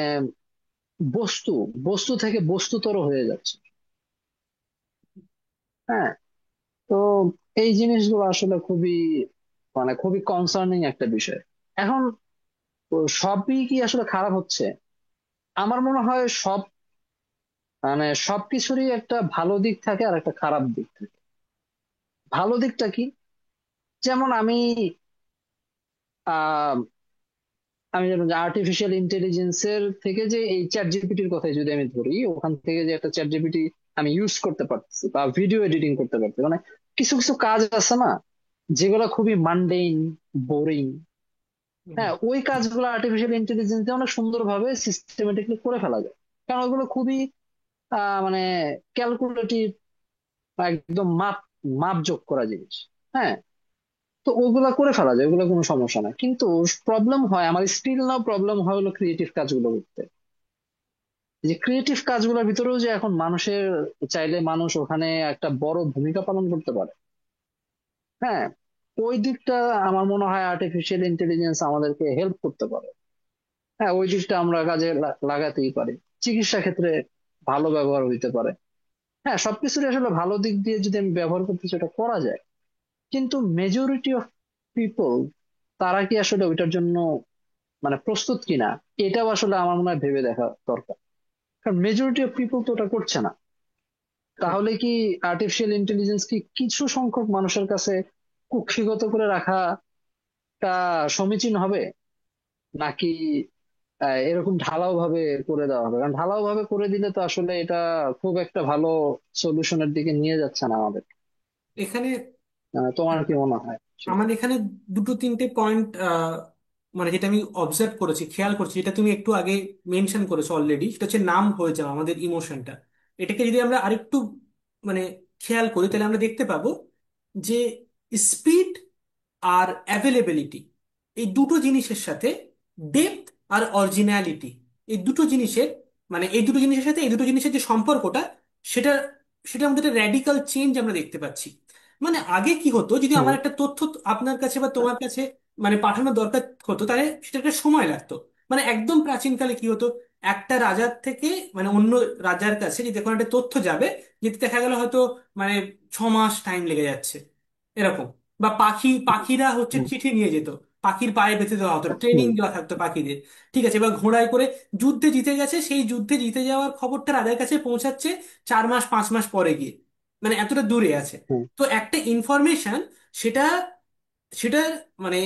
B: বস্তু বস্তু থেকে বস্তুতর হয়ে যাচ্ছে। হ্যাঁ। তো এই জিনিসগুলো আসলে খুবই, মানে খুবই কনসার্নিং একটা বিষয়। এখন সবই কি আসলে খারাপ হচ্ছে? আমার মনে হয় মানে সবকিছুরই একটা ভালো দিক থাকে আর একটা খারাপ দিক থাকে। ভালো দিকটা কি? যেমন আহ আমি যেমন আর্টিফিশিয়াল ইন্টেলিজেন্সের থেকে যে এই চ্যাট জিপিটির কথাই যদি আমি ধরি, ওখান থেকে যে একটা চ্যাট জিপিটি আমি ইউজ করতে পারতেছি বা ভিডিও এডিটিং করতে পারতেছি, মানে কিছু কিছু কাজ আছে না যেগুলো খুবই মান্ডেইন, বোরিং।
A: হুম।
B: হ্যাঁ, ওই কাজগুলো আর্টিফিশিয়াল ইন্টেলিজেন্স দিয়ে অনেক সুন্দরভাবে সিস্টেমেটিকলি করে ফেলা যায়। কারণ ওগুলো খুবই মানে ক্যালকুলেটিভ, একদম মাপ যোগ করা জিনিস। হ্যাঁ। তো ওগুলা করে ফেলা যায়, ওগুলো কোনো সমস্যা না। কিন্তু প্রবলেম হয়, আমার স্টিল নাও প্রবলেম হয় হলো ক্রিয়েটিভ কাজগুলো করতে। যে ক্রিয়েটিভ কাজগুলোর ভিতরেও যে এখন মানুষের, চাইলে মানুষ ওখানে একটা বড় ভূমিকা পালন করতে পারে। হ্যাঁ। ওই দিকটা আমার মনে হয় আর্টিফিশিয়াল ইন্টেলিজেন্স আমাদেরকে হেল্প করতে পারে। হ্যাঁ, ওই দিকটা আমরা কাজে লাগাতেই পারি। চিকিৎসা ক্ষেত্রে ভালো ব্যবহার হইতে পারে। হ্যাঁ, সবকিছুর আসলে ভালো দিক দিয়ে যদি আমি ব্যবহার করতে সেটা করা যায়। কিন্তু মেজরিটি অফ পিপল, তারা কি আসলে ওইটার জন্য মানে প্রস্তুত কিনা, এটাও আসলে আমার মনে হয় ভেবে দেখা দরকার। কারণ মেজরিটি অফ পিপল তো ওটা করছে না। তাহলে কি আর্টিফিশিয়াল ইন্টেলিজেন্স কি কিছু সংখ্যক মানুষের কাছে কুক্ষিগত করে রাখাটা সমীচীন হবে, নাকি এরকম ঢালাও ভাবে করে দেওয়া হবে? কারণ ঢালাও ভাবে করে দিলে তো আসলে এটা খুব একটা ভালো সলিউশনের দিকে নিয়ে যাচ্ছে না আমাদের।
A: এখানে
B: তোমার কি মনে হয়?
A: আমার এখানে দুটো তিনটে পয়েন্ট, মানে যেটা আমি অবজার্ভ করেছি, খেয়াল করছি, যেটা তুমি একটু আগে মেনশন করেছো অলরেডি, সেটা হচ্ছে নাম হয়ে যাওয়া আমাদের ইমোশনটা। এটাকে যদি আমরা আরেকটু মানে খেয়াল করি, তাহলে আমরা দেখতে পাবো যে স্পিড আর অ্যাভেলেবিলিটি, এই দুটো জিনিসের সাথে ডেপথ আর অরিজিনালিটি, এই দুটো জিনিসের, মানে এই দুটো জিনিসের সাথে এই দুটো জিনিসের যে সম্পর্কটা, সেটা সেটার মধ্যে একটা র্যাডিক্যাল চেঞ্জ আমরা দেখতে পাচ্ছি। মানে আগে কি হতো, যদি
B: হুম।
A: আমার একটা তথ্য আপনার কাছে বা তোমার কাছে মানে পাঠানোর দরকার হতো, তাহলে সেটা একটা সময় লাগতো। মানে একদম প্রাচীনকালে কি হতো, একটা রাজার থেকে মানে অন্য রাজার কাছে যদি কোনো একটা তথ্য যাবে, যেতে দেখা গেল হয়তো মানে 6 মাস টাইম লেগে যাচ্ছে এরকম। বা পাখিরা হচ্ছে
B: হুম।
A: চিঠি নিয়ে যেত, পাখির পায়ে বেঁধে দেওয়া হতো, ট্রেনিং
B: হুম।
A: দেওয়া থাকতো পাখিদের। ঠিক আছে, এবার ঘোড়ায় করে যুদ্ধে জিতে গেছে, সেই যুদ্ধে জিতে যাওয়ার খবরটা রাজার কাছে পৌঁছাচ্ছে 4 মাস 5 মাস পরে গিয়ে, মানে এতটা দূরে আছে।
B: হুম।
A: তো একটা ইনফরমেশন, সেটা সেটা মানে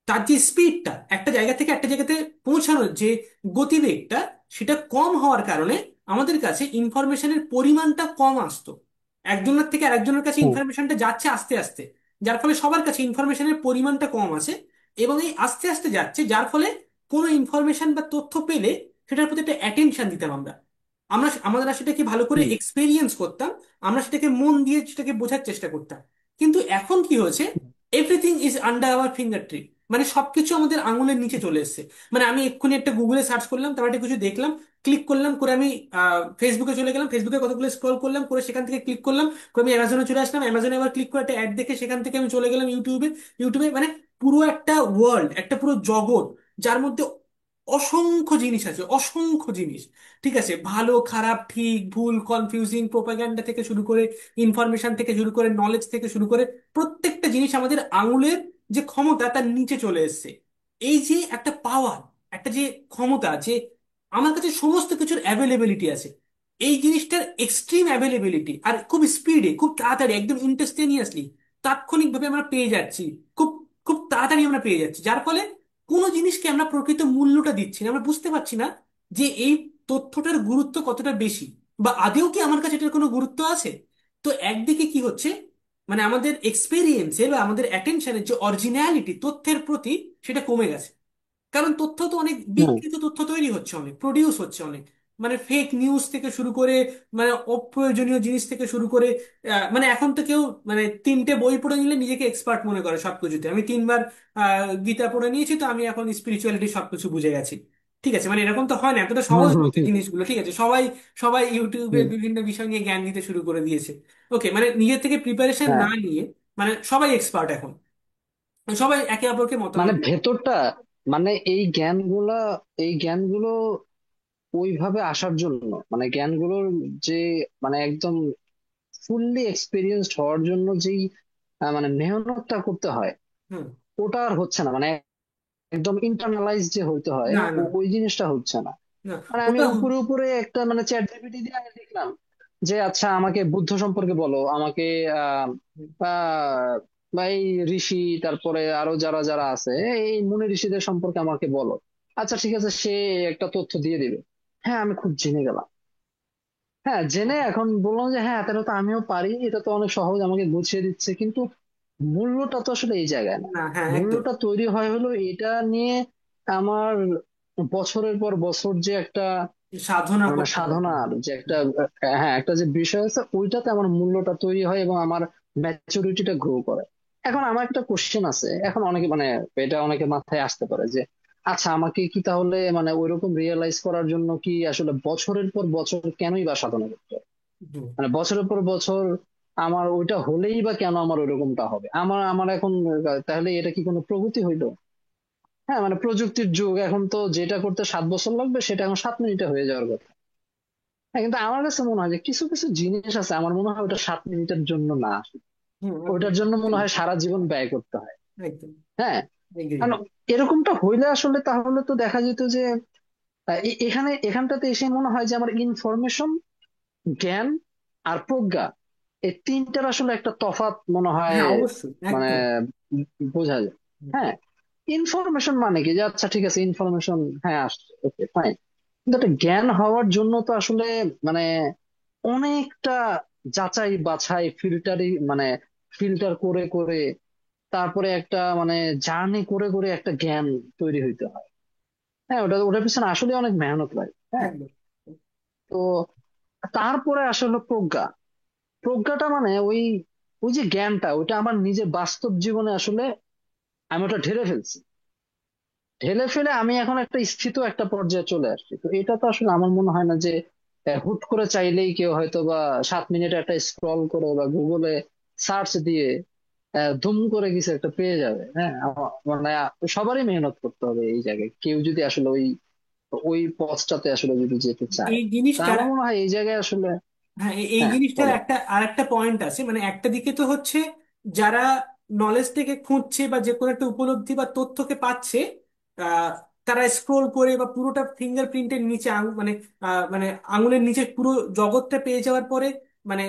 A: তার যে স্পিডটা, একটা জায়গা থেকে একটা জায়গাতে পৌঁছানোর যে গতিবেগটা, সেটা কম হওয়ার কারণে আমাদের কাছে ইনফরমেশনের পরিমাণটা কম আসতো। একজনের থেকে আরেকজনের কাছে
B: হুম।
A: ইনফরমেশনটা যাচ্ছে আস্তে আস্তে, যার ফলে সবার কাছে ইনফরমেশনের পরিমাণটা কম আছে। এবং এই আস্তে আস্তে যাচ্ছে, যার ফলে কোনো ইনফরমেশন বা তথ্য পেলে সেটার প্রতি একটা অ্যাটেনশন দিতাম আমরা। আমরা সেটাকে ভালো করে
B: হুম।
A: এক্সপেরিয়েন্স করতাম, আমরা সেটাকে মন দিয়ে সেটাকে বোঝার চেষ্টা করতাম। কিন্তু এখন কি হয়েছে, everything is under our finger tip, মানে সবকিছু আমাদের আঙুলের নিচে চলে এসেছে। মানে আমি এক্ষুনি একটা গুগলে সার্চ করলাম, তারপর একটা কিছু দেখলাম, ক্লিক করলাম করে আমি ফেসবুকে চলে গেলাম, ফেসবুকে কতগুলো স্ক্রল করলাম করে সেখান থেকে ক্লিক করলাম করে আমি অ্যামাজনে চলে আসলাম, অ্যামাজনে আবার ক্লিক করে একটা অ্যাড দেখে সেখান থেকে আমি চলে গেলাম ইউটিউবে। ইউটিউবে মানে পুরো একটা ওয়ার্ল্ড, একটা পুরো জগৎ, যার মধ্যে অসংখ্য জিনিস আছে, অসংখ্য জিনিস। ঠিক আছে, ভালো খারাপ ঠিক ভুল কনফিউজিং প্রোপাগান্ডা থেকে শুরু করে, ইনফরমেশন থেকে শুরু করে, নলেজ থেকে শুরু করে, প্রত্যেকটা জিনিস আমাদের আঙুলের যে ক্ষমতা তার নিচে চলে এসেছে। এই যে একটা পাওয়ার, একটা যে ক্ষমতা, যে আমার কাছে সমস্ত কিছুর অ্যাভেলেবিলিটি আছে, এই জিনিসটার এক্সট্রিম অ্যাভেলেবিলিটি আর খুব স্পিডে, খুব তাড়াতাড়ি, একদম ইনস্টান্টিনিয়াসলি, তাৎক্ষণিকভাবে আমরা পেয়ে যাচ্ছি, খুব খুব তাড়াতাড়ি আমরা পেয়ে যাচ্ছি, যার ফলে কোনো জিনিসকে আমরা প্রকৃত মূল্যটা দিচ্ছি না, আমরা বুঝতে পারছি না যে এই তথ্যটার গুরুত্ব কতটা বেশি, বা আদেও কি আমার কাছে এটার কোনো গুরুত্ব আছে। তো একদিকে কি হচ্ছে, মানে আমাদের এক্সপেরিয়েন্সের বা আমাদের অ্যাটেনশনের যে অরিজিনালিটি তথ্যের প্রতি, সেটা কমে গেছে। কারণ তথ্য তো অনেক
B: হুম।
A: বিকৃত তথ্য তৈরি হচ্ছে, অনেক প্রডিউস হচ্ছে অনেক, মানে ফেক নিউজ থেকে শুরু করে, মানে অপ্রয়োজনীয় জিনিস থেকে শুরু করে, মানে এখন তো কেউ মানে 3টে বই পড়ে নিলে নিজেকে এক্সপার্ট মনে করে সবকিছুতে। আমি 3বার গীতা পড়ে নিয়েছি, তো আমি এখন স্পিরিচুয়ালিটি সবকিছু বুঝে গেছি। ঠিক আছে, মানে এরকম তো হয় না, এতটা
B: হুম।
A: সহজ
B: হুম।
A: নয় তো
B: হুম।
A: জিনিসগুলো। ঠিক আছে, সবাই সবাই ইউটিউবে
B: হুম।
A: বিভিন্ন বিষয় নিয়ে জ্ঞান দিতে শুরু করে দিয়েছে। ওকে, মানে নিজের থেকে প্রিপারেশন
B: হ্যাঁ।
A: না নিয়ে মানে সবাই এক্সপার্ট এখন। সবাই একে অপরকে
B: মানে
A: মতামত দেয়।
B: ভেতরটা, মানে এই জ্ঞানগুলো ওইভাবে আসার জন্য, মানে জ্ঞানগুলোর যে মানে একদম ফুললি এক্সপিরিয়েন্সড হওয়ার জন্য যেই মানে মেহনতটা করতে হয়,
A: হুম।
B: ওটা আর হচ্ছে না। মানে একদম ইন্টারনালাইজ যে হইতে হয়,
A: না না
B: ওই জিনিসটা হচ্ছে না।
A: না,
B: মানে আমি
A: ওটা
B: উপরে উপরে একটা মানে চ্যাট জিপিটি দিয়ে আমি দেখলাম যে আচ্ছা আমাকে বুদ্ধ সম্পর্কে বলো, আমাকে আহ আহ, বা এই ঋষি, তারপরে আরো যারা যারা আছে, এই মুনি ঋষিদের সম্পর্কে আমাকে বলো। আচ্ছা ঠিক আছে, সে একটা তথ্য দিয়ে দিবে। হ্যাঁ, আমি খুব জেনে গেলাম। হ্যাঁ, জেনে এখন বললাম যে হ্যাঁ তাহলে তো আমিও পারি, এটা তো অনেক সহজ, আমাকে গুছিয়ে দিচ্ছে। কিন্তু মূল্যটা তো আসলে এই জায়গায় না।
A: না, হ্যাঁ একদম।
B: মূল্যটা তৈরি হয় হলো এটা নিয়ে আমার বছরের পর বছর যে একটা
A: সাধনা
B: মানে
A: করতে হবে।
B: সাধনার যে একটা হ্যাঁ একটা যে বিষয় আছে, ওইটাতে আমার মূল্যটা তৈরি হয় এবং আমার ম্যাচুরিটিটা গ্রো করে। এখন আমার একটা কোশ্চেন আছে, এখন অনেকে মানে এটা অনেকে মাথায় আসতে পারে যে আচ্ছা আমাকে কি তাহলে মানে ওইরকম রিয়েলাইজ করার জন্য কি আসলে বছরের পর বছর কেনই বা সাধনা করতে হবে?
A: হুম।
B: মানে বছরের পর বছর আমার ওইটা হলেই বা কেন আমার ওইরকমটা হবে? আমার আমার এখন তাহলে এটা কি কোনো প্রগতি হইলো? হ্যাঁ, মানে প্রযুক্তির যুগ, এখন তো যেটা করতে 7 বছর লাগবে সেটা এখন 7 মিনিটে হয়ে যাওয়ার কথা। হ্যাঁ, কিন্তু আমার কাছে মনে হয় যে কিছু কিছু জিনিস আছে, আমার মনে হয় ওটা 7 মিনিটের জন্য না,
A: হুম,
B: ওইটার জন্য মনে
A: একদম
B: হয় সারা জীবন ব্যয় করতে হয়।
A: একদম
B: হ্যাঁ,
A: এগ্রি।
B: কারণ এরকমটা হইলে আসলে তাহলে তো দেখা যেত যে এখানটাতে এসে মনে হয় যে আমার ইনফরমেশন, জ্ঞান আর প্রজ্ঞা, এই তিনটার আসলে একটা তফাৎ মনে হয়
A: হ্যাঁ অবশ্যই
B: মানে
A: একদম।
B: বোঝা যায়।
A: হুম।
B: হ্যাঁ, ইনফরমেশন মানে কি যে আচ্ছা ঠিক আছে ইনফরমেশন, হ্যাঁ আসছে, ওকে ফাইন। কিন্তু একটা জ্ঞান হওয়ার জন্য তো আসলে মানে অনেকটা যাচাই বাছাই ফিল্টারি মানে ফিল্টার করে করে তারপরে একটা মানে জার্নি করে করে একটা জ্ঞান তৈরি হইতে হয়। হ্যাঁ, ওটার পিছনে আসলে অনেক মেহনত লাগে। হ্যাঁ,
A: একদম।
B: তো তারপরে আসলে প্রজ্ঞা, প্রজ্ঞাটা মানে ওই ওই যে জ্ঞানটা, ওইটা আমার নিজের বাস্তব জীবনে আসলে আমি ওটা ঢেলে ফেলছি। ঢেলে ফেলে আমি এখন একটা স্থিত একটা পর্যায়ে চলে আসছি। তো এটা তো আসলে আমার মনে হয় না যে হুট করে চাইলেই কেউ হয়তো বা 7 মিনিট একটা স্ক্রল করে বা গুগলে সার্চ দিয়ে ধুম করে কিছু একটা পেয়ে যাবে। হ্যাঁ, মানে সবারই মেহনত করতে হবে এই জায়গায়, কেউ যদি আসলে ওই ওই পথটাতে আসলে যদি যেতে চায়।
A: এই
B: তা
A: জিনিসটা,
B: আমার মনে হয় এই জায়গায় আসলে
A: হ্যাঁ এই
B: হ্যাঁ
A: জিনিসটার
B: বলো।
A: একটা আর একটা পয়েন্ট আছে, মানে একটা দিকে তো হচ্ছে যারা নলেজটাকে খুঁজছে বা যে কোনো একটা উপলব্ধি বা তথ্যকে পাচ্ছে, আহ, তারা স্ক্রোল করে বা পুরোটা ফিঙ্গারপ্রিন্টের নিচে মানে মানে আঙুলের নিচে পুরো জগৎটা পেয়ে যাওয়ার পরে মানে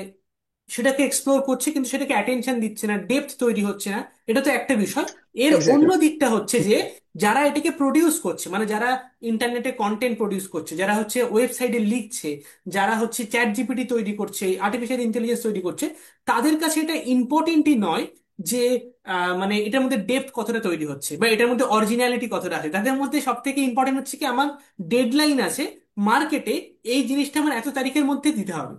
A: সেটাকে এক্সপ্লোর করছে, কিন্তু সেটাকে অ্যাটেনশন দিচ্ছে না, ডেপথ তৈরি হচ্ছে না। এটা তো একটা বিষয়। এর অন্য
B: এক্স্যাক্টলি।
A: দিকটা হচ্ছে যে যারা এটাকে প্রডিউস করছে, মানে যারা ইন্টারনেটে কন্টেন্ট প্রডিউস করছে, যারা হচ্ছে ওয়েবসাইটে লিখছে, যারা হচ্ছে চ্যাট জিপিটি তৈরি করছে, আর্টিফিশিয়াল ইন্টেলিজেন্স তৈরি করছে, তাদের কাছে এটা ইম্পর্টেন্টই নয় যে মানে এটার মধ্যে ডেপথ কতটা তৈরি হচ্ছে বা এটার মধ্যে অরিজিনালিটি কতটা আছে। তাদের মধ্যে সব থেকে ইম্পর্টেন্ট হচ্ছে কি আমার ডেডলাইন আছে মার্কেটে, এই জিনিসটা আমার এত তারিখের মধ্যে দিতে হবে।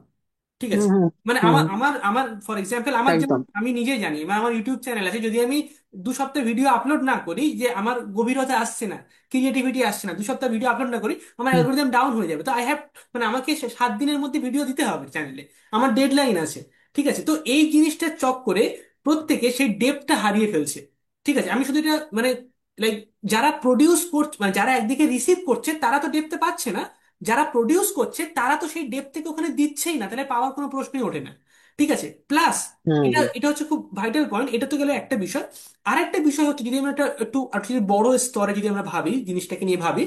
A: ঠিক
B: হম
A: আছে।
B: হম
A: মানে
B: হম
A: আমার আমার আমার ফর এক্সাম্পল, আমার যেমন
B: একদম।
A: আমি নিজেই জানি, মানে আমার ইউটিউব চ্যানেল আছে, যদি আমি 2 সপ্তাহ ভিডিও আপলোড না করি, যে আমার গভীরতা আসছে না, ক্রিয়েটিভিটি আসছে না, 2 সপ্তাহ ভিডিও আপলোড না করি, আমার
B: হুম
A: অ্যালগোরিদম ডাউন হয়ে যাবে। তো আই হ্যাভ, মানে আমাকে 7 দিনের মধ্যে ভিডিও দিতে হবে চ্যানেলে, আমার ডেডলাইন আছে। ঠিক আছে, তো এই জিনিসটা চক করে প্রত্যেকে সেই ডেপটা হারিয়ে ফেলছে। ঠিক আছে, আমি শুধু এটা মানে লাইক, যারা প্রডিউস করছে মানে যারা একদিকে রিসিভ করছে তারা তো ডেপতে পাচ্ছে না, যারা প্রডিউস করছে তারা তো সেই ডেপ থেকে ওখানে দিচ্ছেই না, তাহলে পাওয়ার কোনো প্রশ্নই ওঠে না। ঠিক আছে, প্লাস
B: হুম
A: এটা
B: হুম
A: এটা হচ্ছে খুব ভাইটাল পয়েন্ট। এটা তো গেলে একটা বিষয়। আর একটা বিষয় হচ্ছে, যদি আমরা একটু আর যদি বড় স্তরে যদি আমরা ভাবি, জিনিসটাকে নিয়ে ভাবি,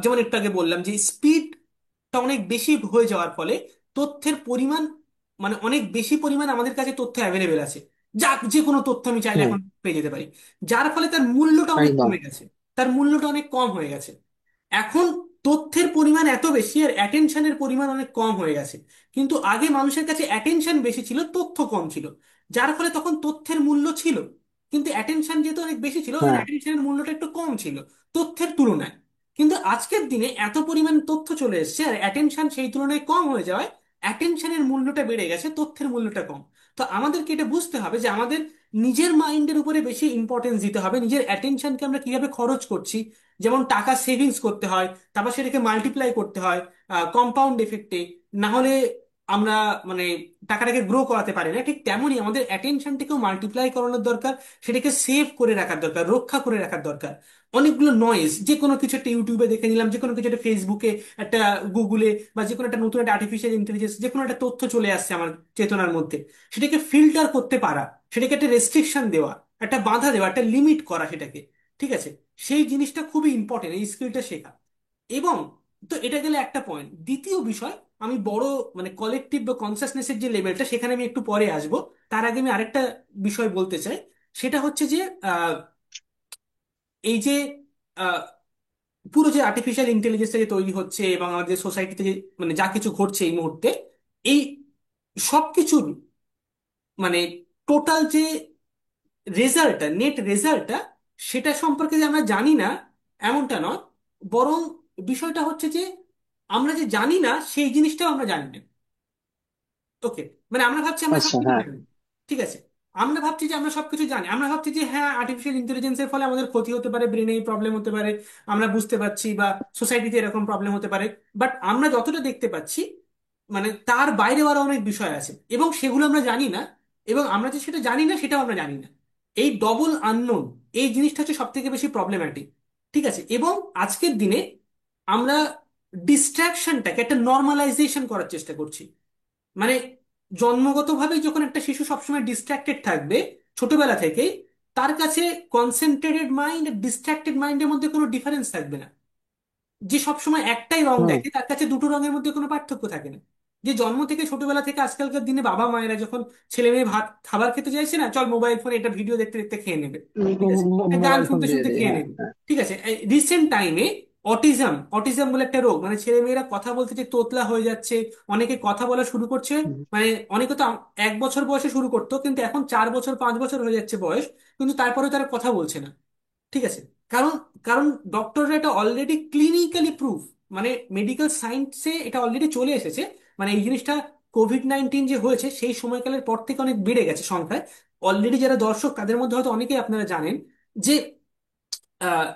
A: যেমন একটু আগে বললাম যে স্পিডটা অনেক বেশি হয়ে যাওয়ার ফলে তথ্যের পরিমাণ, মানে অনেক বেশি পরিমাণ আমাদের কাছে তথ্য অ্যাভেলেবেল আছে, যা যে কোনো তথ্য আমি চাইলে
B: হুম
A: এখন পেয়ে যেতে পারি, যার ফলে তার মূল্যটা অনেক
B: একদম।
A: কমে গেছে, তার মূল্যটা অনেক কম হয়ে গেছে। এখন তথ্যের পরিমাণ এত বেশি আর অ্যাটেনশনের পরিমাণ অনেক কম হয়ে গেছে। কিন্তু আগে মানুষের কাছে অ্যাটেনশন বেশি ছিল, তথ্য কম ছিল, যার ফলে তখন তথ্যের মূল্য ছিল, কিন্তু অ্যাটেনশন যেহেতু অনেক বেশি ছিল,
B: হ্যাঁ
A: অ্যাটেনশনের মূল্যটা একটু কম ছিল তথ্যের তুলনায়। কিন্তু আজকের দিনে এত পরিমাণ তথ্য চলে এসেছে আর অ্যাটেনশন সেই তুলনায় কম হয়ে যাওয়ায় অ্যাটেনশনের মূল্যটা বেড়ে গেছে, তথ্যের মূল্যটা কম। তো আমাদেরকে এটা বুঝতে হবে যে আমাদের নিজের মাইন্ডের উপরে বেশি ইম্পর্টেন্স দিতে হবে, নিজের অ্যাটেনশনকে আমরা কিভাবে খরচ করছি। যেমন টাকা সেভিংস করতে হয়, তারপর সেটাকে মাল্টিপ্লাই করতে হয় কম্পাউন্ড এফেক্টে, না হলে আমরা মানে টাকাটাকে গ্রো করাতে পারি না, ঠিক তেমনই আমাদের অ্যাটেনশনটাকেও মাল্টিপ্লাই করানোর দরকার, সেটাকে সেভ করে রাখার দরকার, রক্ষা করে রাখার দরকার। অনেকগুলো নয়েজ, যে কোনো কিছু একটা ইউটিউবে দেখে নিলাম, যে কোনো কিছু একটা ফেসবুকে, একটা গুগলে, বা যে কোনো একটা নতুন একটা আর্টিফিশিয়াল ইন্টেলিজেন্স, যে কোনো একটা তথ্য চলে আসছে আমার চেতনার মধ্যে, সেটাকে ফিল্টার করতে পারা, সেটাকে একটা রেস্ট্রিকশন দেওয়া, একটা বাধা দেওয়া, একটা লিমিট করা সেটাকে, ঠিক আছে, সেই জিনিসটা খুবই ইম্পর্টেন্ট, এই স্কিলটা শেখা। এবং তো এটা গেলে একটা পয়েন্ট। দ্বিতীয় বিষয়, আমি বড় মানে কলেকটিভ বা কনসাসনেসের যে লেভেলটা, সেখানে আমি একটু পরে আসবো। তার আগে আমি আরেকটা বিষয় বলতে চাই। সেটা হচ্ছে যে এই যে আহ, পুরো যে আর্টিফিশিয়াল ইন্টেলিজেন্সটা যে তৈরি হচ্ছে এবং আমাদের সোসাইটিতে যে মানে যা কিছু ঘটছে এই মুহূর্তে, এই সব কিছুর মানে টোটাল যে রেজাল্টটা, নেট রেজাল্টটা, সেটা সম্পর্কে যে আমরা জানি না এমনটা নয়, বরং বিষয়টা হচ্ছে যে আমরা যে জানি না সেই জিনিসটাও আমরা জানি না। ওকে, মানে আমরা ভাবছি আমরা
B: আচ্ছা,
A: সবকিছু
B: হ্যাঁ।
A: জানি, ঠিক আছে, আমরা ভাবছি যে আমরা সবকিছু জানি, আমরা ভাবছি যে হ্যাঁ আর্টিফিশিয়াল ইন্টেলিজেন্সের ফলে আমাদের ক্ষতি হতে পারে, ব্রেনে প্রবলেম হতে পারে, আমরা বুঝতে পারছি, বা সোসাইটিতে এরকম প্রবলেম হতে পারে। বাট আমরা যতটা দেখতে পাচ্ছি মানে তার বাইরে আরো অনেক বিষয় আছে এবং সেগুলো আমরা জানি না, এবং আমরা যে সেটা জানি না সেটাও আমরা জানি না। এই ডবল আননোন, এই জিনিসটা হচ্ছে সব থেকে বেশি প্রবলেম্যাটিক, ঠিক আছে। এবং আজকের দিনে আমরা ডিস্ট্রাকশনটাকে একটা নর্মালাইজেশন করার চেষ্টা করছি। মানে জন্মগতভাবেই যখন একটা শিশু সবসময় ডিস্ট্রাক্টেড থাকবে ছোটবেলা থেকেই, তার কাছে কনসেন্ট্রেটেড মাইন্ড, ডিস্ট্রাক্টেড মাইন্ডের মধ্যে কোনো ডিফারেন্স থাকবে না। যে সবসময় একটাই রং
B: হুম।
A: দেখে তার কাছে দুটো রঙের মধ্যে কোনো পার্থক্য থাকে না। যে জন্ম থেকে ছোটবেলা থেকে আজকালকার দিনে বাবা মায়েরা যখন ছেলে মেয়ে ভাত খাবার খেতে চাইছে না, চল মোবাইল ফোনে এটা ভিডিও দেখতে দেখতে খেয়ে নেবে, ঠিক আছে, গান
B: মোবাইল ফোন
A: শুনতে
B: দিয়ে
A: শুনতে
B: দিই,
A: খেয়ে
B: হ্যাঁ,
A: নেবে,
B: হ্যাঁ।
A: ঠিক আছে। রিসেন্ট টাইমে অটিজম, অটিজম বলে একটা রোগ, মানে ছেলে মেয়েরা কথা বলতে যে তোতলা হয়ে যাচ্ছে, অনেকে কথা বলা শুরু করছে,
B: হুম,
A: মানে অনেকে তো 1 বছর বয়সে শুরু করতো, কিন্তু এখন 4 বছর 5 বছর হয়ে যাচ্ছে বয়স, কিন্তু তারপরে তারা কথা বলছে না, ঠিক আছে। কারণ কারণ ডক্টররা এটা অলরেডি ক্লিনিক্যালি প্রুফ, মানে মেডিকেল সায়েন্সে এটা অলরেডি চলে এসেছে। মানে এই জিনিসটা কোভিড-19 যে হয়েছে সেই সময়কালের পর থেকে অনেক বেড়ে গেছে সংখ্যায়। অলরেডি যারা দর্শক তাদের মধ্যে হয়তো অনেকেই আপনারা জানেন যে আহ,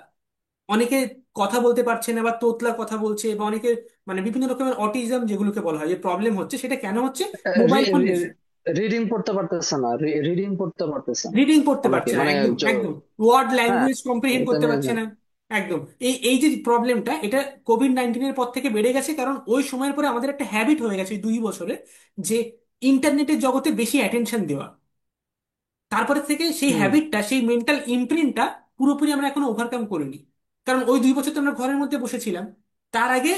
A: অনেকে কথা বলতে পারছে না বা তোতলা কথা বলছে, বা অনেকে মানে বিভিন্ন রকমের অটিজম যেগুলোকে বলা হয় যে প্রবলেম হচ্ছে, সেটা কেন হচ্ছে? মোবাইল ফোন বেশি,
B: রিডিং পড়তে পারতেছে না, রিডিং পড়তে পারতেছে না
A: রিডিং করতে
B: অনেকে,
A: পারছে না,
B: মানে
A: একদম একদম, ওয়ার্ড
B: হ্যাঁ,
A: ল্যাঙ্গুয়েজ কম্প্রিহেন্ড
B: এটা
A: করতে
B: নিয়ে
A: পারছে না, একদম। এই এই যে প্রবলেমটা, এটা কোভিড-19 পর থেকে বেড়ে গেছে, কারণ ওই সময়ের পরে আমাদের একটা হ্যাবিট হয়ে গেছে ওই 2 বছরে, যে ইন্টারনেটের জগতে বেশি অ্যাটেনশন দেওয়া। তারপরে থেকে সেই
B: হুম,
A: হ্যাবিটটা, সেই মেন্টাল ইমপ্রিন্টটা পুরোপুরি আমরা এখনো ওভারকাম করিনি। কারণ ওই 2 বছর তো আমরা ঘরের মধ্যে বসেছিলাম। তার আগে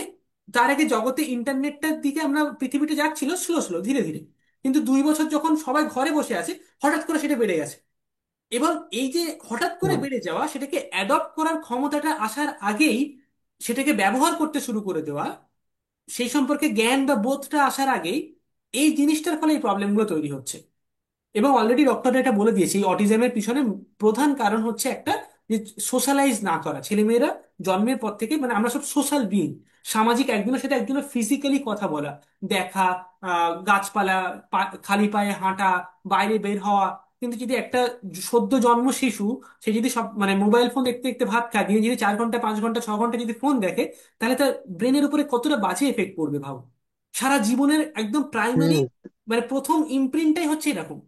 A: তার আগে জগতে ইন্টারনেটটার দিকে আমরা, পৃথিবীটা যাচ্ছিল স্লো স্লো ধীরে ধীরে, কিন্তু 2 বছর যখন সবাই ঘরে বসে আছে, হঠাৎ করে সেটা বেড়ে গেছে। এবং এই যে হঠাৎ করে
B: হুম,
A: বেড়ে যাওয়া, সেটাকে অ্যাডপ্ট করার ক্ষমতাটা আসার আগেই সেটাকে ব্যবহার করতে শুরু করে দেওয়া, সেই সম্পর্কে জ্ঞান বা বোধটা আসার আগেই এই জিনিসটার ফলে এই প্রবলেমগুলো তৈরি হচ্ছে। এবং অলরেডি ডক্টররা এটা বলে দিয়েছে, এই অটিজমের পিছনে প্রধান কারণ হচ্ছে একটা, যে সোশ্যালাইজ না করা। ছেলেমেয়েরা জন্মের পর থেকে, মানে আমরা সব সোশ্যাল বিং, সামাজিক, একজনের সাথে একজনের ফিজিক্যালি কথা বলা, দেখা, গাছপালা, খালি পায়ে হাঁটা, বাইরে বের হওয়া। কিন্তু যদি একটা সদ্য জন্ম শিশু, সে যদি সব মানে মোবাইল ফোন দেখতে দেখতে ভাত খায়, দিনে যদি 4 ঘন্টা 5 ঘন্টা 6 ঘন্টা যদি ফোন দেখে, তাহলে তার ব্রেনের উপরে কতটা বাজে এফেক্ট পড়বে ভাবো। সারা জীবনের একদম প্রাইমারি
B: হুম,
A: মানে প্রথম ইমপ্রিন্টটাই হচ্ছে এরকম,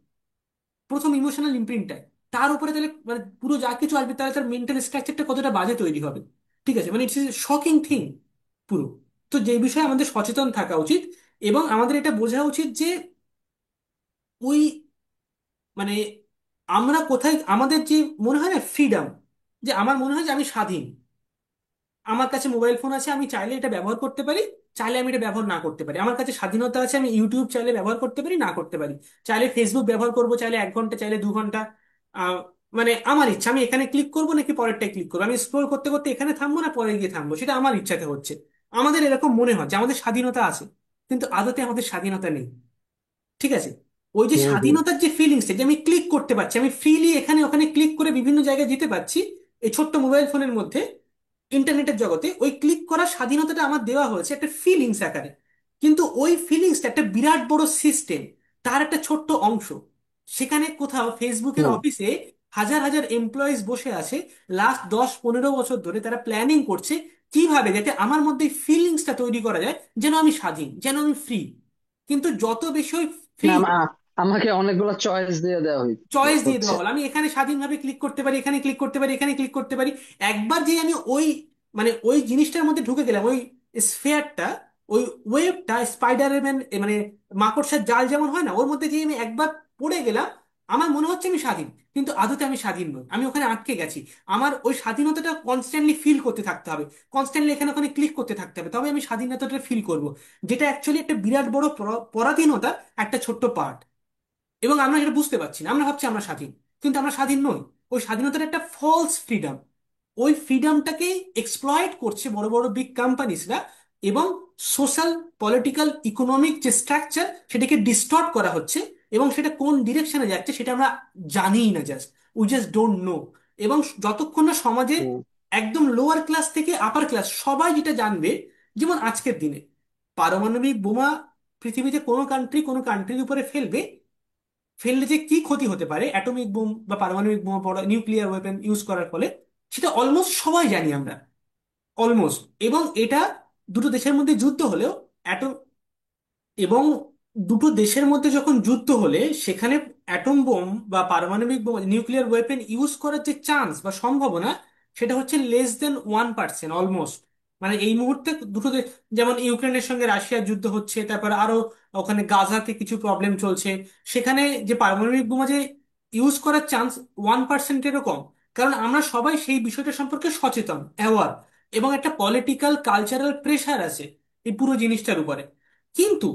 A: প্রথম ইমোশনাল ইমপ্রিন্টটাই। তার উপরে তাহলে মানে পুরো যা কিছু আসবে, তাহলে তার মেন্টাল স্ট্রাকচারটা কতটা বাজে তৈরি হবে, ঠিক আছে, মানে ইটস শকিং থিং পুরো। তো যে বিষয়ে আমাদের সচেতন থাকা উচিত, এবং আমাদের এটা বোঝা উচিত যে ওই মানে আমরা কোথায় আমাদের যে মনে হয় না ফ্রিডম, যে আমার মনে হয় যে আমি স্বাধীন, আমার কাছে মোবাইল ফোন আছে, আমি চাইলে এটা ব্যবহার করতে পারি, চাইলে আমি এটা ব্যবহার না করতে পারি, আমার কাছে স্বাধীনতা আছে, আমি ইউটিউব চাইলে ব্যবহার করতে পারি না করতে পারি, চাইলে ফেসবুক ব্যবহার করবো, চাইলে 1 ঘন্টা চাইলে 2 ঘন্টা, আহ, মানে আমার ইচ্ছা, আমি এখানে ক্লিক করবো নাকি পরেরটায় ক্লিক করবো, আমি স্ক্রোল করতে করতে এখানে থামবো না পরে গিয়ে থামবো, সেটা আমার ইচ্ছাতে হচ্ছে। আমাদের এরকম মনে হয় যে আমাদের স্বাধীনতা আছে, কিন্তু আদতে আমাদের স্বাধীনতা নেই, ঠিক আছে। ওই যে
B: হুম, হুম,
A: স্বাধীনতার যে ফিলিংসটা, যে আমি ক্লিক করতে পারছি, আমি ফ্রিলি এখানে ওখানে ক্লিক করে বিভিন্ন জায়গায় যেতে পারছি এই ছোট্ট মোবাইল ফোনের মধ্যে, ইন্টারনেটের জগতে, ওই ক্লিক করার স্বাধীনতাটা আমার দেওয়া হয়েছে একটা ফিলিংস আকারে। কিন্তু ওই ফিলিংসটা একটা বিরাট বড় সিস্টেম, তার একটা ছোট্ট অংশ। সেখানে কোথাও ফেসবুকের
B: হুম,
A: অফিসে হাজার হাজার এমপ্লয়িজ বসে আছে, লাস্ট 10-15 বছর ধরে তারা প্ল্যানিং করছে কিভাবে যাতে আমার মধ্যে ফিলিংসটা তৈরি করা যায়, যেন আমি স্বাধীন, যেন আমি ফ্রি। কিন্তু যত বেশি ওই
B: না,
A: ফ্রি
B: আমাকে অনেকগুলো চয়েস দিয়ে দেওয়া
A: চয়েস দিয়ে
B: হচ্ছে।
A: দেওয়া হলো, আমি এখানে স্বাধীনভাবে ক্লিক করতে পারি, এখানে ক্লিক করতে পারি, এখানে ক্লিক করতে পারি। একবার যে আমি ওই মানে ওই জিনিসটার মধ্যে ঢুকে গেলাম, ওই স্ফিয়ারটা, ওই ওয়েবটা, স্পাইডার ম্যান মানে মাকড়সার জাল যেমন হয় না, ওর মধ্যে যে আমি একবার পড়ে গেলাম, আমার মনে হচ্ছে আমি স্বাধীন, কিন্তু আদতে আমি স্বাধীন নই, আমি ওখানে আটকে গেছি। আমার ওই স্বাধীনতাটা কনস্ট্যান্টলি ফিল করতে থাকতে হবে, কনস্ট্যান্টলি এখানে ওখানে ক্লিক করতে থাকতে হবে, তবে আমি স্বাধীনতাটা ফিল করব, যেটা অ্যাকচুয়ালি একটা বিরাট বড় পরাধীনতা, একটা ছোট্ট পার্ট। এবং আমরা সেটা বুঝতে পারছি না, আমরা ভাবছি আমরা স্বাধীন, কিন্তু আমরা স্বাধীন নই। ওই স্বাধীনতার একটা ফলস ফ্রিডম, ওই ফ্রিডমটাকেই এক্সপ্লয়েট করছে বড় বড় বিগ কোম্পানিজরা, এবং সোশ্যাল, পলিটিক্যাল, ইকোনমিক যে স্ট্রাকচার সেটাকে ডিস্টর্ট করা হচ্ছে, এবং সেটা কোন ডিরেকশনে যাচ্ছে সেটা আমরা জানিই না, just we just don't know. এবং যতক্ষণ না সমাজে
B: হুম,
A: একদম লোয়ার ক্লাস থেকে আপার ক্লাস সবাই যেটা জানবে, যেমন আজকের দিনে পারমাণবিক বোমা পৃথিবীতে কোনো কান্ট্রির উপরে ফেলবে, ফেললে যে কি ক্ষতি হতে পারে অ্যাটমিক বোম বা পারমাণবিক বোমা পড়া, নিউক্লিয়ার ওয়েপন ইউজ করার ফলে, সেটা অলমোস্ট সবাই জানি আমরা, অলমোস্ট। এবং এটা দুটো দেশের মধ্যে যুদ্ধ হলেও এবং দুটো দেশের মধ্যে যখন যুদ্ধ হলে সেখানে অ্যাটম বোম বা পারমাণবিক বোম, নিউক্লিয়ার ওয়েপন ইউজ করার যে চান্স বা সম্ভাবনা, সেটা হচ্ছে less than 1%, অলমোস্ট। মানে এই মুহূর্তে দুটো দেশ, যেমন ইউক্রেনের সঙ্গে রাশিয়ার যুদ্ধ হচ্ছে, তারপর আরো ওখানে গাজাতে কিছু প্রবলেম চলছে, সেখানে যে পারমাণবিক বোমা যে ইউজ করার চান্স 1%-এরও কম। কারণ আমরা সবাই সেই বিষয়টা সম্পর্কে সচেতন, অ্যাওয়ার, এবং একটা পলিটিক্যাল কালচারাল প্রেশার আছে এই পুরো জিনিসটার উপরে। কিন্তু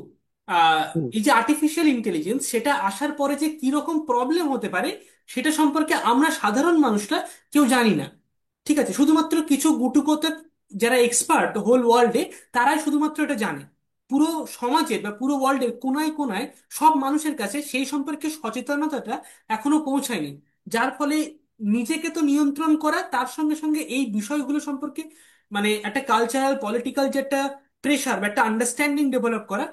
B: হুম,
A: এই যে আর্টিফিশিয়াল ইন্টেলিজেন্স সেটা আসার পরে যে কি রকম প্রবলেম হতে পারে সেটা সম্পর্কে আমরা সাধারণ মানুষরা কেউ জানি না। ঠিক আছে, শুধুমাত্র কিছু গুটুকোতে যারা এক্সপার্ট হোল ওয়ার্ল্ডে, তারাই শুধুমাত্র এটা জানে। পুরো সমাজের বা পুরো ওয়ার্ল্ডের কোনায় কোনায় সব মানুষের কাছে সেই সম্পর্কে সচেতনতাটা এখনো পৌঁছায়নি। যার ফলে নিজেকে তো নিয়ন্ত্রণ করা, তার সঙ্গে সঙ্গে এই বিষয়গুলো সম্পর্কে মানে একটা কালচারাল পলিটিক্যাল যে একটা প্রেশার বা একটা আন্ডারস্ট্যান্ডিং ডেভেলপ করা,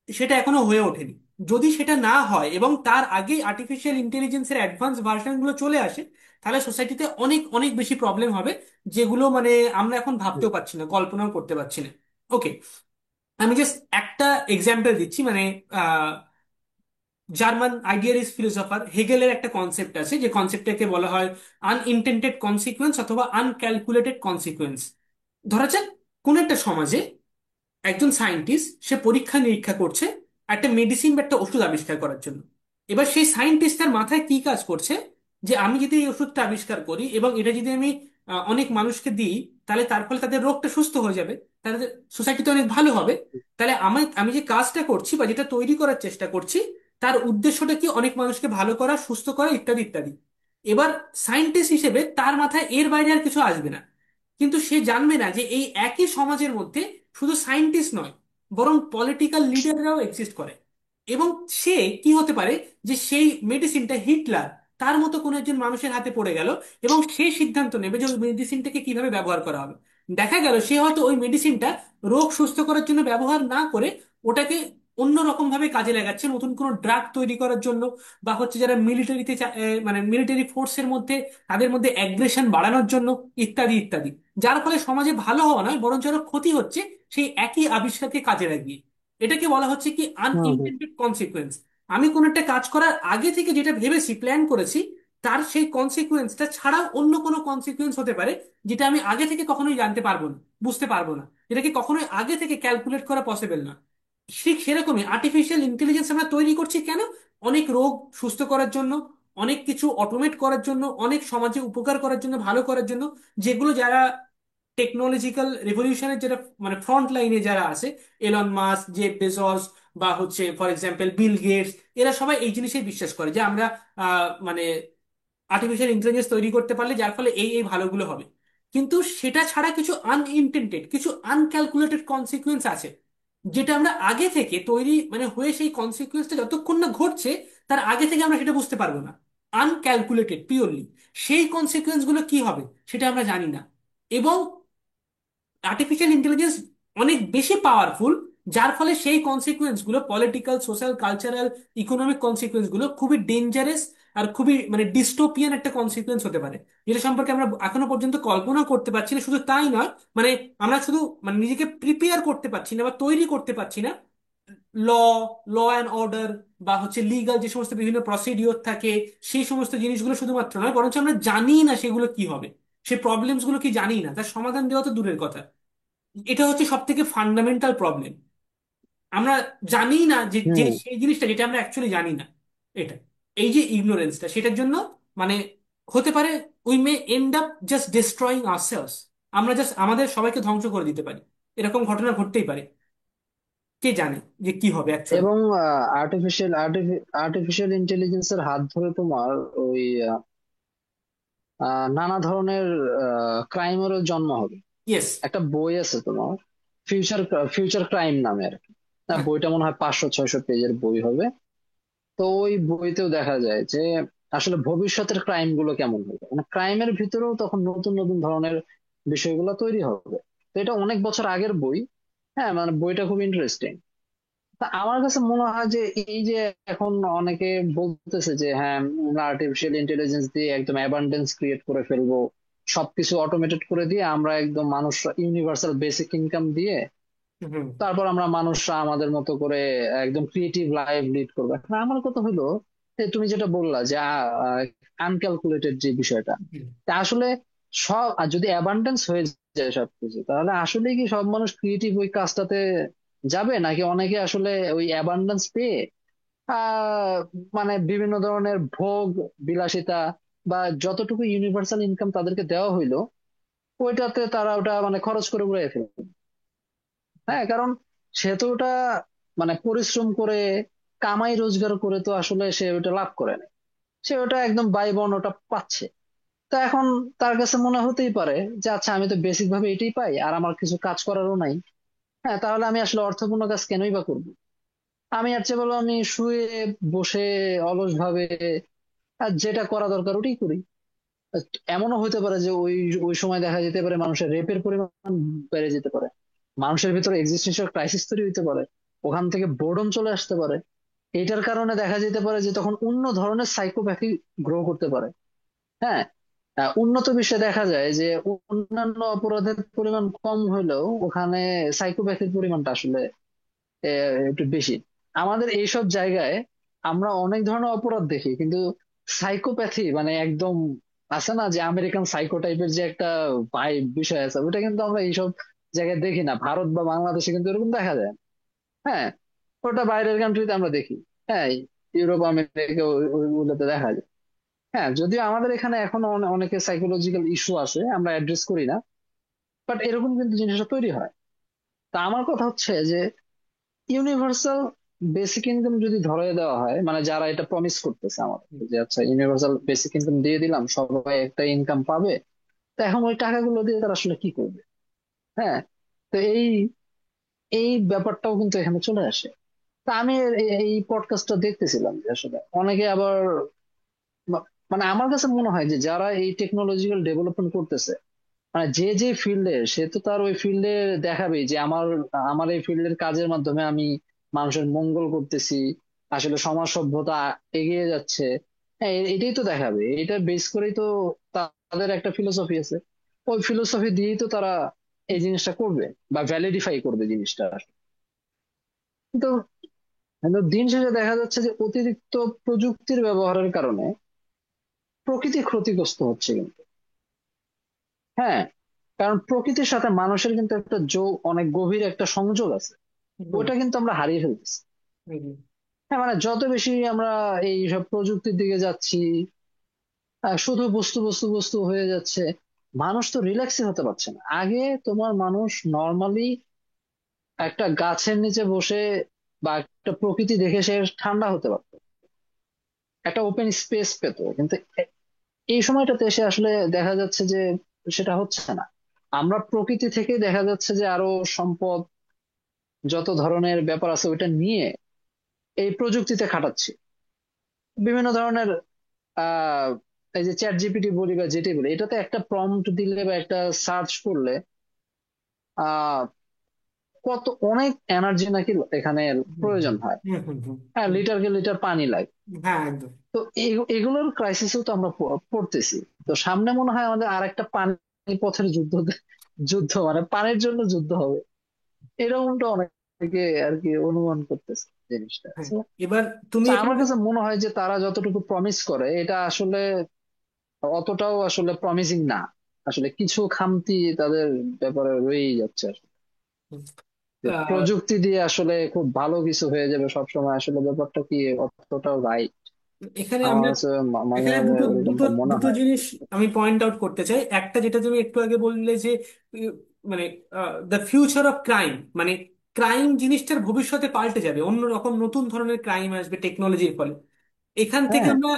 A: সেটা এখনো হয়ে ওঠেনি। যদি সেটা না হয় এবং তার আগেই আর্টিফিশিয়াল ইন্টেলিজেন্সের অ্যাডভান্স ভার্সনগুলো চলে আসে, তাহলে সোসাইটিতে অনেক অনেক বেশি প্রবলেম হবে, যেগুলো মানে আমরা এখন
B: হুম,
A: ভাবতেও পারছি না, কল্পনাও করতে পারছি না। ওকে, আমি জাস্ট একটা এক্সাম্পল দিচ্ছি, মানে জার্মান আইডিয়ালিস্ট ফিলোসফার হেগেলের একটা কনসেপ্ট আছে, যে কনসেপ্টটাকে বলা হয় আনইনটেন্ডেড কনসিকুয়েন্স অথবা আনক্যালকুলেটেড কনসিকুয়েন্স। ধরা যাক কোন একটা সমাজে একজন সায়েন্টিস্ট সে পরীক্ষা নিরীক্ষা করছে একটা মেডিসিন বা একটা ওষুধ আবিষ্কার করার জন্য। এবার সেই সায়েন্টিস্ট তার মাথায় কি কাজ করছে, যে আমি যদি এই ওষুধটা আবিষ্কার করি এবং এটা যদি আমি অনেক মানুষকে দিই, তাহলে তার ফলে তাদের রোগটা সুস্থ হয়ে যাবে, তাদের সোসাইটিতে অনেক ভালো হবে। তাহলে আমি আমি যে কাজটা করছি বা যেটা তৈরি করার চেষ্টা করছি, তার উদ্দেশ্যটা কি অনেক মানুষকে ভালো করা, সুস্থ করা, ইত্যাদি ইত্যাদি। এবার সায়েন্টিস্ট হিসেবে তার মাথায় এর বাইরে আর কিছু আসবে না। কিন্তু সে জানবে না যে এই একই সমাজের মধ্যে শুধু সায়েন্টিস্ট নয়, বরং পলিটিক্যাল লিডাররাও এক্সিস্ট করে। এবং সে কি হতে পারে, যে সেই মেডিসিনটা হিটলার তার মতো কোনো একজন মানুষের হাতে পড়ে গেল, এবং সে সিদ্ধান্ত নেবে যে ওই মেডিসিনটাকে কিভাবে ব্যবহার করা হবে। দেখা গেল সে হয়তো ওই মেডিসিনটা রোগ সুস্থ করার জন্য ব্যবহার না করে ওটাকে অন্য রকম ভাবে কাজে লাগাচ্ছে, নতুন কোনো ড্রাগ তৈরি করার জন্য, বা হচ্ছে যারা মিলিটারিতে মানে মিলিটারি ফোর্সের মধ্যে তাদের মধ্যে অ্যাগ্রেশন বাড়ানোর জন্য, ইত্যাদি ইত্যাদি। যার ফলে সমাজে ভালো হওয়া নয়, বরঞ্চ আরো ক্ষতি হচ্ছে সেই একই আবিষ্কারকে কাজে লাগিয়ে। এটাকে বলা হচ্ছে কি
B: হুম, হুম,
A: আনইনটেন্ডেড কনসিকুয়েন্স। আমি কোন একটা কাজ করার আগে থেকে যেটা ভেবেছি, প্ল্যান করেছি, তার সেই কনসিকুয়েন্সটা ছাড়াও অন্য কোনো কনসিকুয়েন্স হতে পারে, যেটা আমি আগে থেকে কখনোই জানতে পারবো না, বুঝতে পারবো না, যেটাকে কখনোই আগে থেকে ক্যালকুলেট করা পসিবল না। ঠিক সেরকমই আর্টিফিশিয়াল ইন্টেলিজেন্স আমরা তৈরি করছি কেন? অনেক রোগ সুস্থ করার জন্য, অনেক কিছু অটোমেট করার জন্য, অনেক সমাজে উপকার করার জন্য, ভালো করার জন্য, যেগুলো যারা টেকনোলজিক্যাল রেভলিউশনের যারা মানে ফ্রন্ট লাইনে যারা আছে, এলন মাস্ক, জেফ বেজোস, বা হচ্ছে ফর এক্সাম্পল বিল গেটস, এরা সবাই এই জিনিসে বিশ্বাস করে যে আমরা মানে আর্টিফিশিয়াল ইন্টেলিজেন্স তৈরি করতে পারলে যার ফলে এই এই ভালোগুলো হবে। কিন্তু সেটা ছাড়া কিছু আনইনটেন্ডেড, কিছু আনক্যালকুলেটেড কনসিকুয়েন্স আছে, যেটা আমরা আগে থেকে তৈরি মানে হয়ে সেই কনসিকুয়েন্সটা যতক্ষণ না ঘটছে, তার আগে থেকে আমরা সেটা বুঝতে পারবো না। আনক্যালকুলেটেড পিওরলি, সেই কনসিকুয়েন্স গুলো কি হবে সেটা আমরা জানি না। এবং আর্টিফিশিয়াল ইন্টেলিজেন্স অনেক বেশি পাওয়ারফুল, যার ফলে সেই কনসিকুয়েন্স গুলো political, social, cultural, economic consequence গুলো খুবই ডেঞ্জারাস আর খুবই মানে ডিস্টোপিয়ান একটা কনসিকুয়েন্স হতে পারে, যেটা সম্পর্কে আমরা এখনো পর্যন্ত কল্পনা করতে পারছি না। শুধু তাই নয়, মানে আমরা শুধু মানে নিজেকে প্রিপেয়ার করতে পারছি না বা তৈরি করতে পারছি না, ল ল অ্যান্ড অর্ডার বা হচ্ছে লিগাল যে সমস্ত বিভিন্ন প্রসিডিওর থাকে, সেই সমস্ত জিনিসগুলো শুধুমাত্র নয়, বরঞ্চ আমরা জানি না সেগুলো কি হবে, সেই প্রবলেমস গুলো কি জানি না, তার সমাধান দেওয়া তো দূরের কথা। এটা হচ্ছে সব থেকে ফান্ডামেন্টাল প্রবলেম। আমরা জানি না যে যে
B: হুম।
A: সেই জিনিসটা যেটা আমরা অ্যাকচুয়ালি জানি না। এটা, এই যে ইগনোরেন্সটা, সেটার জন্য মানে হতে পারে we may end up just destroying ourselves. আমরা জাস্ট আমাদের সবাইকে ধ্বংস করে দিতে পারি, এরকম ঘটনা ঘটতেই পারে। কে জানে যে কি হবে অ্যাকচুয়ালি।
B: এবং আর্টিফিশিয়াল আর্টিফিশিয়াল ইন্টেলিজেন্সের হাত ধরে তোমার ওই নানা ধরনের ক্রাইমেরও জন্ম হবে।
A: ইয়েস।
B: একটা বই আছে তোমার, ফিউচার ফিউচার ক্রাইম নামে আর কি। না, বইটা মনে হয় 500-600 পেজের বই হবে। তো ওই বইতেও দেখা যায় যে আসলে ভবিষ্যতের ক্রাইম গুলো কেমন হবে, মানে ক্রাইমের ভিতরেও তখন নতুন নতুন ধরনের বিষয়গুলো তৈরি হবে। তো এটা অনেক বছর আগের বই। হ্যাঁ, মানে বইটা খুব ইন্টারেস্টিং। তা আমার কাছে মনে হয় যে এই যে এখন অনেকে বলতেছে যে হ্যাঁ, আমরা আর্টিফিশিয়াল ইন্টেলিজেন্স দিয়ে একদম অ্যাবান্ডেন্স ক্রিয়েট করে ফেলবো, সবকিছু অটোমেটেড করে দিয়ে আমরা একদম মানুষ ইউনিভার্সাল বেসিক ইনকাম দিয়ে
A: হুম।
B: তারপর আমরা মানুষরা আমাদের মতো করে একদম ক্রিয়েটিভ লাইফ লিড করবো। এখন আমার কথা হলো যে তুমি যেটা বললা যে আনক্যালকুলেটেড যে বিষয়টা,
A: হুম।
B: তা আসলে সব আর যদি অ্যাবান্ডেন্স হয়ে যায় সবকিছু, তাহলে আসলে কি সব মানুষ ক্রিয়েটিভ ওই কাজটাতে যাবে, নাকি অনেকে আসলে ওই অ্যাবান্ডেন্স পেয়ে আহ মানে বিভিন্ন ধরনের ভোগ বিলাসিতা বা যতটুকু ইউনিভার্সাল ইনকাম তাদেরকে দেওয়া হইলো ওইটাতে তারা ওটা মানে খরচ করে উড়িয়ে ফেলবে। হ্যাঁ, কারণ সে তো ওটা মানে পরিশ্রম করে কামাই রোজগার করে তো আসলে সে ওটা লাভ করে না, সে ওটা একদম বাই বন ওটা পাচ্ছে। তা এখন তার কাছে মনে হতেই পারে যে আচ্ছা, আমি তো বেসিক ভাবে এটাই পাই আর আমার কিছু কাজ করারও নাই। হ্যাঁ, তাহলে আমি আসলে অর্থপূর্ণ কাজ কেনই বা করবো? আমি আর চেয়ে বলো আমি শুয়ে বসে অলস ভাবে আর যেটা করা দরকার ওটাই করি। এমনও হতে পারে যে ওই ওই সময় দেখা যেতে পারে মানুষের রেপের পরিমাণ বেড়ে যেতে পারে, মানুষের ভিতরে এক্সিস্টেন্সিয়াল ক্রাইসিস তৈরি হতে পারে, ওখান থেকে বোর্ডম চলে আসতে পারে। এটার কারণে দেখা যেতে পারে যে তখন অন্য ধরনের সাইকোপ্যাথি গ্রো করতে পারে। হ্যাঁ, উন্নত বিশ্বে দেখা যায় যে অন্যান্য অপরাধের পরিমাণ কম হলেও ওখানে সাইকোপ্যাথির পরিমাণটা আসলে একটু বেশি। আমাদের এইসব জায়গায় আমরা অনেক ধরনের অপরাধ দেখি, কিন্তু সাইকোপ্যাথি মানে একদম আছে না যে আমেরিকান সাইকো টাইপের যে একটা বিষয় আছে, ওটা কিন্তু আমরা এইসব জায়গায় দেখি না। ভারত বা বাংলাদেশে কিন্তু এরকম দেখা যায় না। হ্যাঁ, ওটা বাইরের কান্ট্রিতে আমরা দেখি। হ্যাঁ, ইউরোপ আমেরিকা ওইগুলোতে দেখা যায়। হ্যাঁ, যদিও আমাদের এখানে এখনো অনেকে সাইকোলজিক্যাল ইস্যু আছে, আমরা অ্যাড্রেস করি না, বাট এরকম কিন্তু জিনিসটা তৈরি হয়। তা আমার কথা হচ্ছে যে ইউনিভার্সাল বেসিক ইনকাম যদি ধরে দেওয়া হয়, মানে যারা এটা প্রমিস করতেছে আমাদের যে আচ্ছা ইউনিভার্সাল বেসিক ইনকাম দিয়ে দিলাম, সবাই একটা ইনকাম পাবে, তো এখন ওই টাকাগুলো দিয়ে তারা আসলে কি করবে? হ্যাঁ, তো এই এই ব্যাপারটাও কিন্তু এখানে চলে আসে। তা আমি এই পডকাস্টটা দেখতেছিলাম যে আসলে অনেকে আবার মানে আমার কাছে মনে হয় যে যারা এই টেকনোলজিক্যাল ডেভেলপমেন্ট করতেছে, মানে যে যে ফিল্ডে, সে তো তার ওই ফিল্ডে দেখাবেই যে আমার আমার এই ফিল্ডের কাজের মাধ্যমে আমি মানুষের মঙ্গল করতেছি, আসলে সমাজ সভ্যতা এগিয়ে যাচ্ছে। হ্যাঁ, এটাই তো দেখাবে, এটা বেস করেই তো তাদের একটা ফিলোসফি আছে। ওই ফিলোসফি দিয়েই তো তারা এই জিনিসটা করবে বা ভ্যালিডিফাই করবে জিনিসটা। কিন্তু কিন্তু দিন শেষে দেখা যাচ্ছে যে অতিরিক্ত প্রযুক্তির ব্যবহারের কারণে প্রকৃতি ক্ষতিগ্রস্ত হচ্ছে কিন্তু। হ্যাঁ, কারণ প্রকৃতির সাথে মানুষের কিন্তু একটা যোগ, অনেক গভীর একটা সংযোগ আছে,
A: হুম।
B: ওটা কিন্তু আমরা হারিয়ে ফেলতেছি।
A: হুম।
B: হ্যাঁ, মানে যত বেশি আমরা এই সব প্রযুক্তির দিকে যাচ্ছি, শুধু বস্তু বস্তু বস্তু হয়ে যাচ্ছে, মানুষ তো রিল্যাক্সই হতে পারছে না। আগে তোমার মানুষ নর্মালি একটা গাছের নিচে বসে বা একটা প্রকৃতি দেখে সে ঠান্ডা হতে পারতো, একটা ওপেন স্পেস পেতো, কিন্তু এই সময়টাতে এসে আসলে দেখা যাচ্ছে যে সেটা হচ্ছে না। আমরা প্রকৃতি থেকে দেখা যাচ্ছে যে আরো সম্পদ, যত ধরনের ব্যাপার আছে ওইটা নিয়ে এই প্রযুক্তিতে খাটাচ্ছি। বিভিন্ন ধরনের আহ এই যে চ্যাট জিপিটি বলি বা যেটি বলি, এটাতে একটা প্রম্পট দিলে বা একটা সার্চ করলে আহ কত অনেক এনার্জি নাকি এখানে
A: হুম।
B: প্রয়োজন হয়।
A: হুম। হুম। হুম।
B: হ্যাঁ,
A: হুম।
B: লিটার কে লিটার পানি লাগে।
A: হ্যাঁ, একদম।
B: তো এগুলোর ক্রাইসিসেও তো আমরা পড়তেছি। তো সামনে মনে হয় আমাদের আর একটা পানি পথের যুদ্ধ, যুদ্ধ মানে পানির জন্য যুদ্ধ হবে, এরকমটা অনেক থেকে আর কি অনুমান করতেছে জিনিসটা,
A: হ্যাঁ,
B: আচ্ছা।
A: এবার তুমি
B: আচ্ছা,
A: এখানে
B: আমার কাছে মনে হয় যে তারা যতটুকু প্রমিস করে এটা আসলে অতটাও আসলে প্রমিসিং না। আসলে কিছু খামতি তাদের ব্যাপারে রয়েই যাচ্ছে আসলে। যে
A: আহ,
B: প্রযুক্তি দিয়ে আসলে খুব ভালো কিছু হয়ে যাবে সব সময়, আসলে ব্যাপারটা কি অতটাও রাইট?
A: এখানে
B: আমার
A: আমরা
B: কাছে মাঝে
A: এখানে
B: মাঝে
A: দুটো দুটো
B: ওরকমটা মনে
A: দুটো
B: হয়।
A: জিনিস আমি পয়েন্ট আউট করতে চাই। একটা, যেটা তুমি একটু আগে বললে যে উম, মানে দ্য ফিউচার অফ ক্রাইম, মানে ক্রাইম জিনিসটার ভবিষ্যতে পাল্টে যাবে, অন্যরকম নতুন ধরনের ক্রাইম আসবে টেকনোলজির ফলে। এখান থেকে
B: হ্যাঁ,
A: আমরা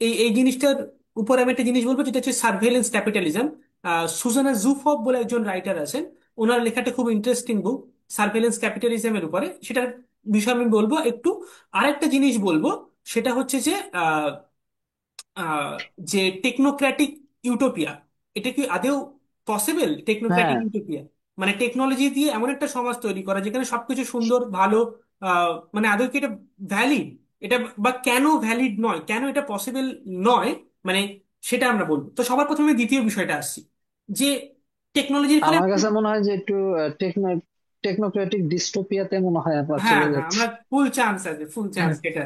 A: এই এই জিনিসটার উপর আমি একটা জিনিস বলবো, যেটা হচ্ছে সার্ভেলেন্স ক্যাপিটালিজম। সুজানা জুফফ বলে একজন রাইটার আছেন, ওনার লেখাটা খুব ইন্টারেস্টিং বুক, সার্ভেলেন্স ক্যাপিটালিজমের উপরে, সেটার বিষয়ে আমি বলবো একটু। আরেকটা জিনিস বলবো, সেটা হচ্ছে যে আহ, যে টেকনোক্র্যাটিক ইউটোপিয়া, এটা কি আদেও পসিবল? টেকনোক্র্যাটিক
B: হ্যাঁ,
A: ইউটোপিয়া মানে টেকনোলজি দিয়ে এমন একটা সমাজ তৈরি করা যেখানে সবকিছু সুন্দর ভালো, মানে আদৌ কি এটা ভ্যালিড? এটা বা কেন ভ্যালিড নয়, কেন এটা পসিবল নয়, মানে সেটা আমরা বলবো। তো সবার প্রথমে দ্বিতীয় বিষয়টা আসছি, যে টেকনোলজির ফলে।
B: আমার কাছে মনে হয় যে একটু টেকনোক্রেটিক ডিস্টোপিয়াতে মনে হয় আমরা
A: হ্যাঁ
B: চলে
A: হ্যাঁ,
B: যাচ্ছি।
A: আমরা ফুল চান্স আছে, ফুল চান্স
B: হ্যাঁ,
A: এটা।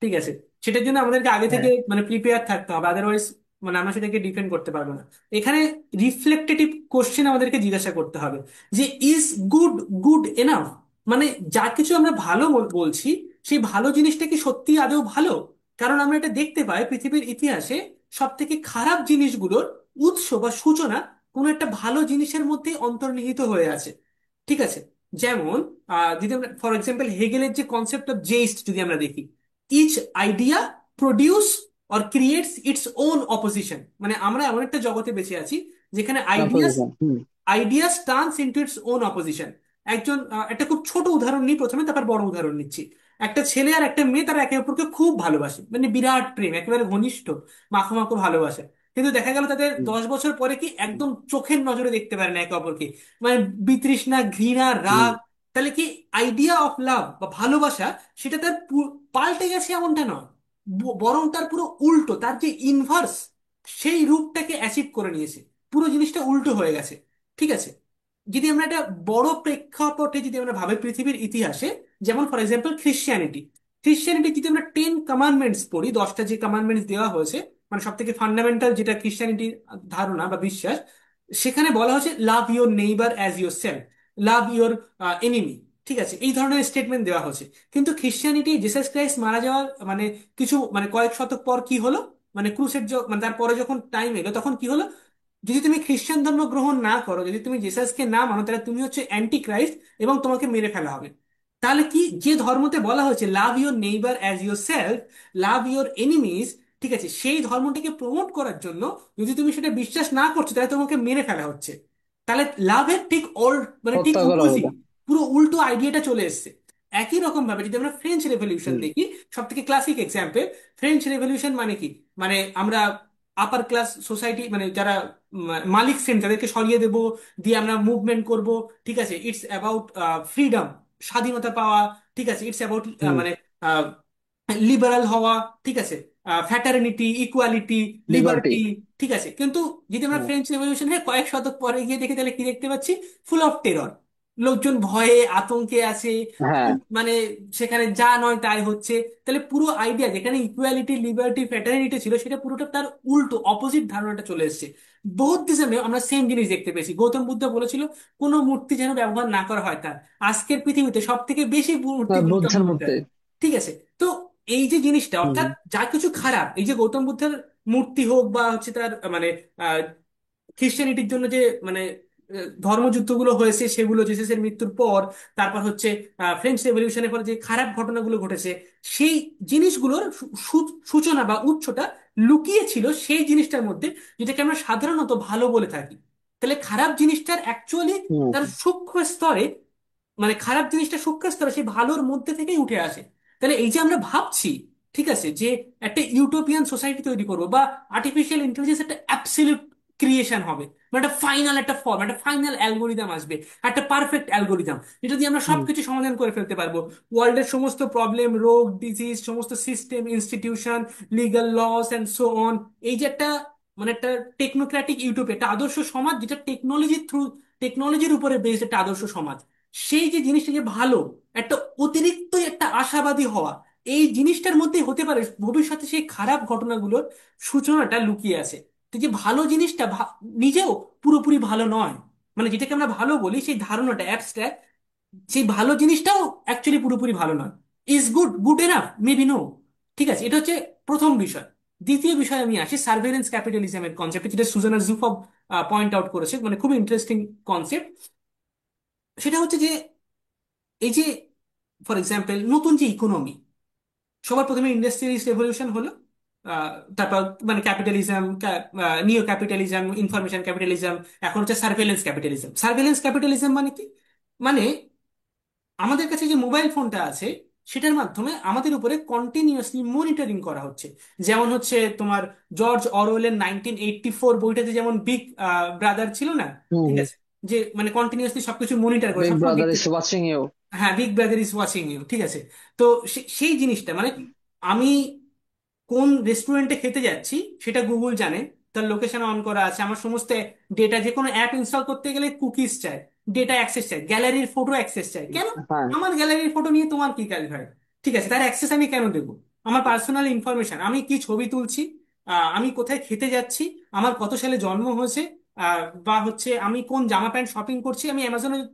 A: ঠিক আছে, সেটার জন্য আমাদেরকে আগে থেকে
B: হ্যাঁ,
A: মানে প্রিপেয়ার থাকতে হবে, আদারওয়াইজ মানে আমরা সেটাকে ডিফেন্ড করতে পারবো না। এখানে রিফ্লেক্টেটিভ কোশ্চেন আমাদেরকে জিজ্ঞাসা করতে হবে যে ইজ গুড গুড এনাফ, মানে যা কিছু আমরা ভালো বলছি, সেই ভালো জিনিসটা কি সত্যি আদৌ ভালো? কারণ আমরা এটা দেখতে পাই পৃথিবীর ইতিহাসে সব থেকে খারাপ জিনিসগুলোর উৎস বা সূচনা কোনো একটা ভালো জিনিসের মধ্যে অন্তর্নিহিত হয়ে আছে। ঠিক আছে, যেমন যদি আমরা ফর এক্সাম্পল হেগেলের যে কনসেপ্ট অফ জেইস্ট যদি আমরা দেখি, each idea produce or creates its own opposition, মানে আমরা এমন একটা জগতে বেঁচে আছি যেখানে ideas
B: opposition. Hmm.
A: Ideas turns into its own opposition. একটা খুব ছোট উদাহরণ নিই প্রথমে, তারপর বড় উদাহরণ নিচ্ছি। একটা ছেলে আর একটা মেয়ে, তারা একে অপরকে খুব ভালোবাসে, মানে বিরাট প্রেম, একেবারে ঘনিষ্ঠ, মাখো মাখো ভালোবাসে। কিন্তু দেখা গেল তাদের
B: হুম।
A: 10 বছর পরে কি
B: হুম।
A: একদম চোখের নজরে দেখতে পারে না একে অপরকে, মানে বিতৃষ্ণা, ঘৃণা,
B: হুম।
A: রাগ। তাহলে কি আইডিয়া অফ লাভ বা ভালোবাসা সেটা তার পাল্টে গেছে এমনটা নয়, বরং তার পুরো উল্টো, তার যে ইনভার্স সেই রূপটাকে অ্যাচিভ করে নিয়েছে, পুরো জিনিসটা উল্টো হয়ে গেছে। ঠিক আছে, যদি আমরা একটা বড় প্রেক্ষাপটে যদি আমরা ভাবি পৃথিবীর ইতিহাসে, যেমন ফর এক্সাম্পল খ্রিশ্চিয়ানিটি, খ্রিশ্চিয়ানিটি যদি আমরা 10 কমান্ডমেন্টস পড়ি, 10টা যে কমান্ডমেন্টস দেওয়া হয়েছে, মানে সব থেকে ফান্ডামেন্টাল যেটা খ্রিশ্চিয়ানিটির ধারণা বা বিশ্বাস, সেখানে বলা হচ্ছে love your neighbour as your self, love your enemy. ঠিক আছে, এই ধরনের স্টেটমেন্ট দেওয়া হচ্ছে। কিন্তু খ্রিশ্চিয়ানিটি জিসাস ক্রাইস্ট মারা যাওয়ার মানে কিছু মানে কয়েক শতক পর কি হলো, মানে ক্রুসেড, মানে তারপরে যখন টাইম এলো তখন কি হলো, যদি তুমি খ্রিস্টান ধর্ম গ্রহণ না করো, যদি তুমি জেসাসকে না মানো, তাহলে তুমি হচ্ছে অ্যান্টি ক্রাইস্ট এবং তোমাকে মেরে ফেলা হবে। তাহলে কি, যে ধর্মতে বলা হয়েছে love your neighbour as your self, love your enemies, ঠিক আছে, সেই ধর্মটিকে প্রমোট করার জন্য যদি তুমি সেটা বিশ্বাস না করছো, তাহলে তোমাকে মেরে ফেলা হচ্ছে। তাহলে লাভের ঠিক মানে ঠিক
B: হত্যা করা
A: অপোজিট,
B: হলো।
A: পুরো উল্টো আইডিয়াটা চলে এসছে। একই রকম ভাবে যদি আমরা ফ্রেঞ্চ রেভলিউশন
B: হুম।
A: দেখি, সব থেকে ক্লাসিক এক্সাম্পল, ফ্রেঞ্চ রেভলিউশন মানে কি, মানে আমরা আপার ক্লাস সোসাইটি, মানে যারা মালিক শ্রেণী, তাদেরকে সরিয়ে দেব, দিয়ে আমরা মুভমেন্ট করব। ঠিক আছে, ইটস অ্যাবাউট ফ্রিডম, স্বাধীনতা পাওয়া। ঠিক আছে, ইটস অ্যাবাউট
B: হুম।
A: মানে লিবারাল হওয়া। ঠিক আছে, ফ্যাটার্নিটি, ইকুয়ালিটি,
B: লিবার্টি।
A: লিবার্টি। ঠিক আছে, কিন্তু যদি আমরা ফ্রেঞ্চ রেভলিউশনের কয়েক শতক পরে গিয়ে দেখি, তাহলে কি দেখতে পাচ্ছি? ফুল অফ টেরর, লোকজন ভয়ে আতঙ্কে আছে,
B: হ্যাঁ।
A: মানে সেখানে যা নয় তাই হচ্ছে। তাহলে পুরো আইডিয়া যেখানে ইকুয়ালিটি, লিবার্টি, ফ্র্যাটার্নিটি ছিল, সেটা পুরোটা তার উল্টো অপোজিট ধারণাটা চলে এসেছে। বৌদ্ধিজমে আমরা সেম জিনিস দেখতে পেয়েছি। গৌতম বুদ্ধ বলেছিল কোনো মূর্তি যেন ব্যবহার না করা হয় তার। আজকের পৃথিবীতে সব থেকে বেশি মূর্তি গৌতম
B: বুদ্ধের মূর্তি।
A: বুদ্ধের। ঠিক আছে, তো এই যে জিনিসটা,
B: হুম।
A: অর্থাৎ যা কিছু খারাপ, এই যে গৌতম বুদ্ধের মূর্তি হোক বা হচ্ছে তার মানে খ্রিস্টানিটির জন্য যে মানে ধর্মযুদ্ধগুলো হয়েছে সেগুলো জিসাসের মৃত্যুর পর, তারপর হচ্ছে ফ্রেঞ্চ রেভলিউশনের পর যে খারাপ ঘটনাগুলো ঘটেছে, সেই জিনিসগুলোর সূচনা বা উৎসটা লুকিয়ে ছিল সেই জিনিসটার মধ্যে, যেটাকে আমরা সাধারণত ভালো বলে থাকি। তাহলে খারাপ জিনিসটার অ্যাকচুয়ালি
B: হুম।
A: তার সূক্ষ্ম স্তরে, মানে খারাপ জিনিসটা সূক্ষ্ম স্তরে সেই ভালোর মধ্যে থেকেই উঠে আসে। তাহলে এই যে আমরা ভাবছি, ঠিক আছে, যে একটা ইউটোপিয়ান সোসাইটি তৈরি করবো বা আর্টিফিশিয়াল ইন্টেলিজেন্স একটা অ্যাবসলিউট ক্রিয়েশন হবে, মানে একটা ফাইনাল একটা ফর্ম, একটা ফাইনাল অ্যালগোরিদম আসবে, একটা পারফেক্ট অ্যালগোরিদম, যেটা দিয়ে আমরা
B: হুম।
A: সবকিছু সমাধান করে ফেলতে পারবো। ওয়ার্ল্ডের সমস্ত প্রবলেম, রোগ, ডিজিজ, সমস্ত system, institution, legal laws and so on. এই যে একটা মানে একটা টেকনোক্র্যাটিক ইউটোপিয়া, একটা আদর্শ সমাজ যেটা টেকনোলজির উপরে বেসড, একটা আদর্শ সমাজ। সেই যে জিনিসটা যে ভালো, একটা অতিরিক্ত একটা আশাবাদী হওয়া, এই জিনিসটার মধ্যেই হতে পারে ভবিষ্যতে সেই খারাপ ঘটনাগুলোর সূচনাটা লুকিয়ে আছে। তো যে ভালো জিনিসটা নিজেও পুরোপুরি ভালো নয়, মানে যেটাকে আমরা ভালো বলি সেই ধারণাটা অ্যাবস্ট্রাক্ট, সেই ভালো জিনিসটাও অ্যাকচুয়ালি পুরোপুরি ভালো নয়। Is good good enough maybe no. ঠিক আছে, এটা হচ্ছে প্রথম বিষয়। দ্বিতীয় বিষয় আমি আসি সার্ভেলেন্স ক্যাপিটালিজমের কনসেপ্ট, যেটা সুজানা জুফব পয়েন্ট আউট করেছে, মানে খুব ইন্টারেস্টিং কনসেপ্ট। সেটা হচ্ছে যে এই যে ফর এক্সাম্পল নতুন যে ইকোনমি, সবার প্রথমে ইন্ডাস্ট্রিয়ালিস্ট রেভলিউশন হলো, আহ, তারপর মানে ক্যাপিটালিজম, নিও ক্যাপিটালিজম, ইনফরমেশন ক্যাপিটালিজম, এখন হচ্ছে সার্ভেলেন্স ক্যাপিটালিজম। সার্ভেলেন্স ক্যাপিটালিজম মানে কি? মানে আমাদের কাছে যে মোবাইল ফোনটা আছে সেটার মাধ্যমে আমাদের উপরে কন্টিনিউয়াসলি মনিটরিং করা হচ্ছে। যেমন হচ্ছে তোমার জর্জ অরওয়েলের 1984 বইটাতে যেমন বিগ ব্রাদার ছিল না? ঠিক
B: হুম।
A: আছে, যে মানে কন্টিনিউয়াসলি সবকিছু মনিটর করে,
B: বিগ
A: সবসময়
B: ব্রাদার
A: দেখতে।
B: Is watching you.
A: হ্যাঁ, big brother is watching you, ঠিক আছে। তো সেই জিনিসটা মানে আমি কোন রেস্টুরেন্টে খেতে যাচ্ছি সেটা গুগল জানে, তার লোকেশন অন করা আছে, আমার সমস্ত ডেটা, যে কোনো অ্যাপ ইনস্টল করতে গেলে কুকিজ চায়, ডেটা অ্যাক্সেস চায়, গ্যালারির ফটো অ্যাক্সেস চায়। কেন?
B: হ্যাঁ।
A: আমার গ্যালারির ফটো নিয়ে তোমার কি কাজ ভাই? ঠিক আছে, তার অ্যাক্সেস আমি কেন দেবো? আমার পার্সোনাল ইনফরমেশন, আমি কি ছবি তুলছি, আমি কোথায় খেতে যাচ্ছি, আমার কত সালে জন্ম হয়েছে, বা হচ্ছে আমি কোন জামা প্যান্ট শপিং করছি, আমি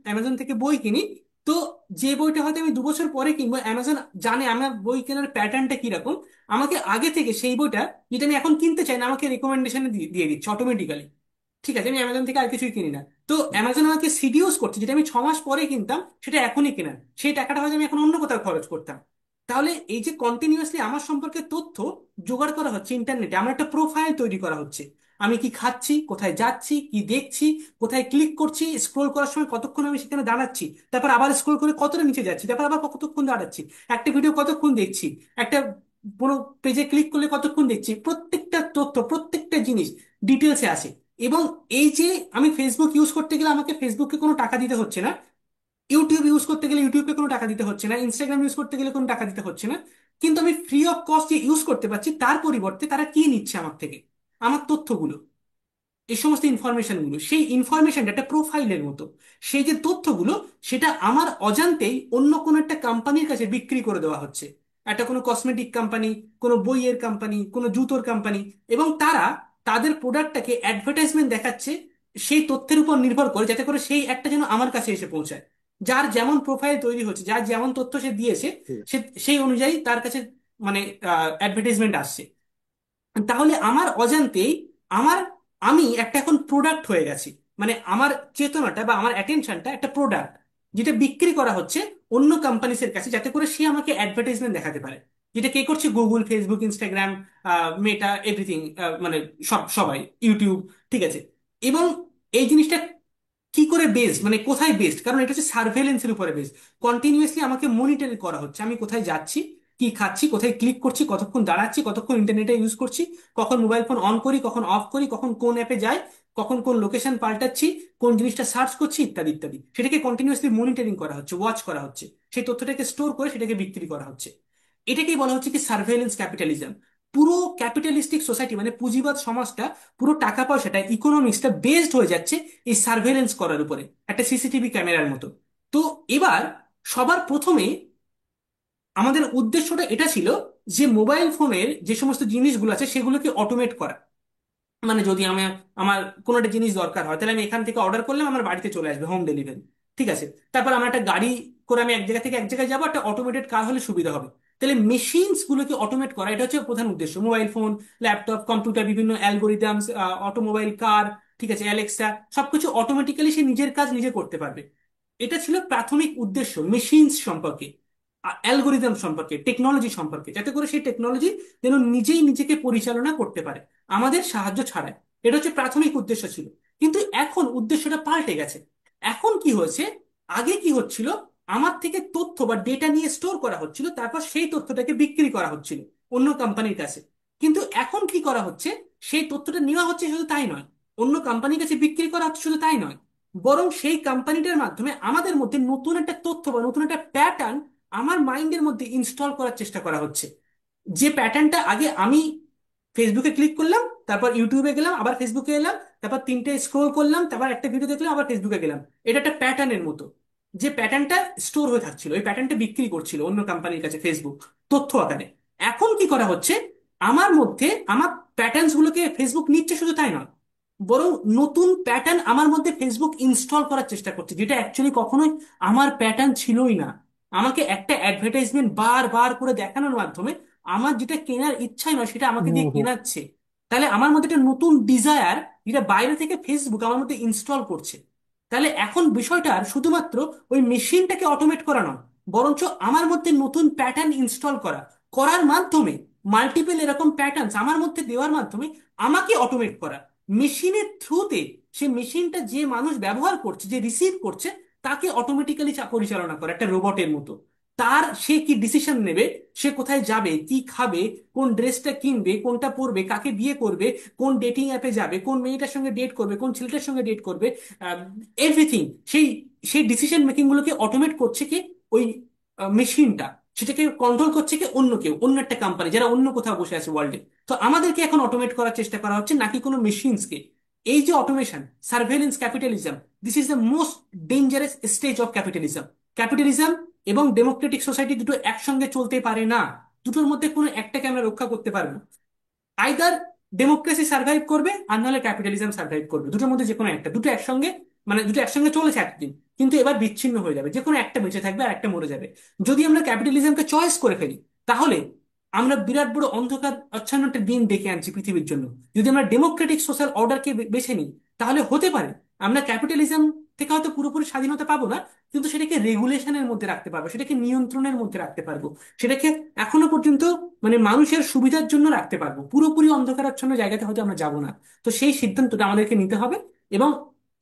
A: অ্যামাজন থেকে বই কিনি, তো যে বইটা হয়তো আমি 2 বছর পরে কিনবো, অ্যামাজন জানে আমার বই কেনার প্যাটার্নটা কিরকম, আমাকে আগে থেকে সেই বইটা, যেটা আমি এখন কিনতে চাই না, আমাকে রেকমেন্ডেশনে দিয়ে দিয়ে দিচ্ছে অটোমেটিক্যালি। ঠিক আছে, আমি অ্যামাজন থেকে আর কিছুই কিনি না। তো অ্যামাজন আমাকে সিডিউস করছে, যেটা আমি 6 মাস পরে কিনতাম সেটা এখনই কেনা, সেই টাকাটা হয়তো আমি এখন অন্য কোথাও খরচ করতাম। তাহলে এই যে কন্টিনিউয়াসলি আমার সম্পর্কে তথ্য জোগাড় করা হচ্ছে ইন্টারনেটে, আমার একটা প্রোফাইল তৈরি করা হচ্ছে, আমি কি খাচ্ছি, কোথায় যাচ্ছি, কি দেখছি, কোথায় ক্লিক করছি, স্ক্রোল করার সময় কতক্ষণ আমি সেখানে দাঁড়াচ্ছি, তারপর আবার স্ক্রোল করে কতটা নিচে যাচ্ছি, তারপর আবার কতক্ষণ দাঁড়াচ্ছি, একটা ভিডিও কতক্ষণ দেখছি, একটা কোনো পেজে ক্লিক করলে কতক্ষণ দেখছি, প্রত্যেকটা তথ্য, প্রত্যেকটা জিনিস ডিটেলসে আসে। এবং এই যে আমি ফেসবুক ইউজ করতে গেলে আমাকে ফেসবুককে কোনো টাকা দিতে হচ্ছে না, ইউটিউব ইউজ করতে গেলে ইউটিউবকে কোনো টাকা দিতে হচ্ছে না, ইনস্টাগ্রাম ইউজ করতে গেলে কোনো টাকা দিতে হচ্ছে না, কিন্তু আমি ফ্রি অফ কস্ট যে ইউজ করতে পারছি, তার পরিবর্তে তারা কি নিচ্ছে আমার থেকে? আমার তথ্যগুলো, এই সমস্ত ইনফরমেশনগুলো, সেই ইনফরমেশনটা একটা প্রোফাইলের মতো, সেই যে তথ্যগুলো, সেটা আমার অজান্তেই অন্য কোনো একটা কোম্পানির কাছে বিক্রি করে দেওয়া হচ্ছে। একটা কোনো কসমেটিক কোম্পানি, কোনো বইয়ের কোম্পানি, কোনো জুতোর কোম্পানি, এবং তারা তাদের প্রোডাক্টটাকে অ্যাডভার্টাইজমেন্ট দেখাচ্ছে সেই তথ্যের উপর নির্ভর করে, যাতে করে সেই একটা যেন আমার কাছে এসে পৌঁছায়। যার যেমন প্রোফাইল তৈরি হচ্ছে, যার যেমন তথ্য সে দিয়েছে, সে সেই অনুযায়ী তার কাছে মানে অ্যাডভার্টাইজমেন্ট আসছে। তাহলে আমার অজান্তেই আমার আমি একটা এখন প্রোডাক্ট হয়ে গেছি, মানে আমার চেতনাটা বা আমার অ্যাটেনশনটা একটা প্রোডাক্ট, যেটা বিক্রি করা হচ্ছে অন্য কোম্পানিসের কাছে, যাতে করে সে আমাকে অ্যাডভার্টাইজমেন্ট দেখাতে পারে। যেটা কে করছে? গুগল, ফেসবুক, ইনস্টাগ্রাম, মেটা, এভরিথিং, মানে সবাই, ইউটিউব। ঠিক আছে। এবং এই জিনিসটা কি করে বেসড, মানে কোথায় বেসড? কারণ এটা হচ্ছে সার্ভেলেন্সের উপরে বেসড। কন্টিনিউয়াসলি আমাকে মনিটর করা হচ্ছে, আমি কোথায় যাচ্ছি, কি খাচ্ছি, কোথায় ক্লিক করছি, কতক্ষণ দাঁড়াচ্ছি, কতক্ষণ ইন্টারনেটে ইউজ করছি, কখন মোবাইল ফোন অন করি, কখন অফ করি, কখন কোন অ্যাপে যাই, কখন কোন লোকেশন পাল্টাচ্ছি, কোন জিনিসটা সার্চ করছি, ইত্যাদি ইত্যাদি। সেটাকে কন্টিনিউয়াসলি মনিটরিং করা হচ্ছে, ওয়াচ করা হচ্ছে, সেই তথ্যটাকে স্টোর করে সেটাকে বিক্রি করা হচ্ছে। এটাকেই বলা হচ্ছে কি সার্ভেলেন্স ক্যাপিটালিজম। পুরো ক্যাপিটালিস্টিক সোসাইটি মানে পুঁজিবাদ সমাজটা, পুরো টাকা পয়সাটা, ইকোনমিক্সটা বেসড হয়ে যাচ্ছে এই সার্ভেলেন্স করার উপরে, একটা সিসিটিভি ক্যামেরার মতো। তো এবার সবার প্রথমে আমাদের উদ্দেশ্যটা এটা ছিল যে মোবাইল ফোনের যে সমস্ত জিনিসগুলো আছে সেগুলোকে অটোমেট করা। মানে যদি আমার আমার কোনো একটা জিনিস দরকার হয়, তাহলে আমি এখান থেকে অর্ডার করলাম, আমার বাড়িতে চলে আসবে, হোম ডেলিভারি। ঠিক আছে। তারপর আমার একটা গাড়ি করে আমি এক জায়গা থেকে এক জায়গায় যাবো, একটা অটোমেটেড কার হলে সুবিধা হবে। তাহলে মেশিনস গুলোকে অটোমেট করা, এটা হচ্ছে প্রধান উদ্দেশ্য। মোবাইল ফোন, ল্যাপটপ, কম্পিউটার, বিভিন্ন অ্যালগোরিদমস, অটোমোবাইল কার, ঠিক আছে, অ্যালেক্সা, সবকিছু অটোমেটিক্যালি সে নিজের কাজ নিজে করতে পারবে। এটা ছিল প্রাথমিক উদ্দেশ্য মেশিনস সম্পর্কে, অ্যালগোরিদম সম্পর্কে, টেকনোলজি সম্পর্কে, যাতে করে সেই টেকনোলজি যেন নিজেই নিজেকে পরিচালনা করতে পারে আমাদের সাহায্য ছাড়াই। এটা হচ্ছে প্রাথমিক উদ্দেশ্য ছিল। কিন্তু এখন উদ্দেশ্যটা পাল্টে গেছে। এখন কি হয়েছে? আগে কি হচ্ছিল? আমার থেকে তথ্য বা ডেটা নিয়ে স্টোর করা হচ্ছিল, তারপর সেই তথ্যটাকে বিক্রি করা হচ্ছিল অন্য কোম্পানির কাছে। কিন্তু এখন কি করা হচ্ছে? সেই তথ্যটা নেওয়া হচ্ছে, শুধু তাই নয়, অন্য কোম্পানির কাছে বিক্রি করা হচ্ছে, শুধু তাই নয়, বরং সেই কোম্পানিটার মাধ্যমে আমাদের মধ্যে নতুন একটা তথ্য বা নতুন একটা প্যাটার্ন আমার মাইন্ডের মধ্যে ইনস্টল করার চেষ্টা করা হচ্ছে। যে প্যাটার্নটা আগে আমি ফেসবুকে ক্লিক করলাম, তারপর ইউটিউবে গেলাম, আবার ফেসবুকে এলাম, তারপর তিনটে স্ক্রোল করলাম, তারপর একটা ভিডিও দেখলাম, আবার ফেসবুকে গেলাম, এটা একটা প্যাটার্নের মতো। যে প্যাটার্নটা স্টোর হয়ে থাকছিল, ওই প্যাটার্নটা বিক্রি করছিল অন্য কোম্পানির কাছে ফেসবুক তথ্য আকারে। এখন কি করা হচ্ছে, আমার মধ্যে আমার প্যাটার্নস গুলোকে ফেসবুক নিচ্ছে, শুধু তাই নয়, বরং নতুন প্যাটার্ন আমার মধ্যে ফেসবুক ইনস্টল করার চেষ্টা করছে, যেটা অ্যাকচুয়ালি কখনোই আমার প্যাটার্ন ছিলই না। আমাকে একটা অ্যাডভার্টাইজমেন্ট বার করে দেখানোর মাধ্যমে আমার যেটা কেনার ইচ্ছাই নয় সেটা আমাকে
B: হুম
A: দিয়ে
B: হুম
A: কেনাচ্ছে। তাহলে আমার মধ্যে একটা নতুন ডিজায়ার, যেটা বাইরে থেকে ফেসবুক আমার মধ্যে ইনস্টল করছে। তাহলে এখন বিষয়টা আর শুধুমাত্র ওই মেশিনটাকে অটোমেট করা নয়, বরঞ্চ আমার মধ্যে নতুন প্যাটার্ন ইনস্টল করার মাধ্যমে, মাল্টিপল এরকম প্যাটার্ন আমার মধ্যে দেওয়ার মাধ্যমে আমাকে অটোমেট করা, মেশিনের থ্রুতে, সে মেশিনটা যে মানুষ ব্যবহার করছে, যে রিসিভ করছে, তাকে অটোমেটিক্যালি পরিচালনা করা একটা রোবটের মতো। তার সে কি ডিসিশন নেবে, সে কোথায় যাবে, কি খাবে, কোন ড্রেসটা কিনবে, কোনটা পরবে, কাকে বিয়ে করবে, কোন ডেটিং অ্যাপে যাবে, কোন মেয়েটার সঙ্গে ডেট করবে, কোন ছেলেটার সঙ্গে ডেট করবে, এভরিথিং, সেই সেই ডিসিশন মেকিং গুলোকে অটোমেট করছে কি, ওই মেশিনটা। সেটাকে কন্ট্রোল করছে কি অন্য কেউ, অন্য একটা কোম্পানি, যারা অন্য কোথাও বসে আছে ওয়ার্ল্ডে। তো আমাদেরকে এখন অটোমেট করার চেষ্টা করা হচ্ছে, নাকি কোনো মেশিনসকে। এই যে automation, surveillance capitalism, this is the most dangerous stage of capitalism. Capitalism এবং ডেমোক্রেটিক সোসাইটি দুটো একসঙ্গে চলতে পারে না। দুটোর মধ্যে কোনো একটাকে আমরা রক্ষা করতে পারবো না। আইদার ডেমোক্রেসি সার্ভাইভ করবে, আর নাহলে ক্যাপিটালিজম সার্ভাইভ করবে। দুটোর মধ্যে যে কোনো একটা, দুটো একসঙ্গে, মানে দুটো একসঙ্গে চলেছে একদিন, কিন্তু এবার বিচ্ছিন্ন হয়ে যাবে, যে কোনো একটা বেঁচে থাকবে আর একটা মরে যাবে। যদি আমরা ক্যাপিটালিজমকে চয়েস করে ফেলি, তাহলে আমরা বিরাট বড় অন্ধকার আচ্ছন্ন একটা দিন ডেকে আনছি পৃথিবীর জন্য। যদি আমরা ডেমোক্রেটিক সোশ্যাল অর্ডারকে বেছে নিই, তাহলে হতে পারে আমরা ক্যাপিটালিজম থেকে হয়তো পুরোপুরি স্বাধীনতা পাবো না, কিন্তু সেটাকে রেগুলেশনের মধ্যে রাখতে পারবো, সেটাকে নিয়ন্ত্রণের মধ্যে রাখতে পারবো, সেটাকে এখনো পর্যন্ত মানে মানুষের সুবিধার জন্য রাখতে পারবো। পুরোপুরি অন্ধকারাচ্ছন্ন জায়গাতে হয়তো আমরা যাব না। তো সেই সিদ্ধান্তটা আমাদেরকে নিতে হবে, এবং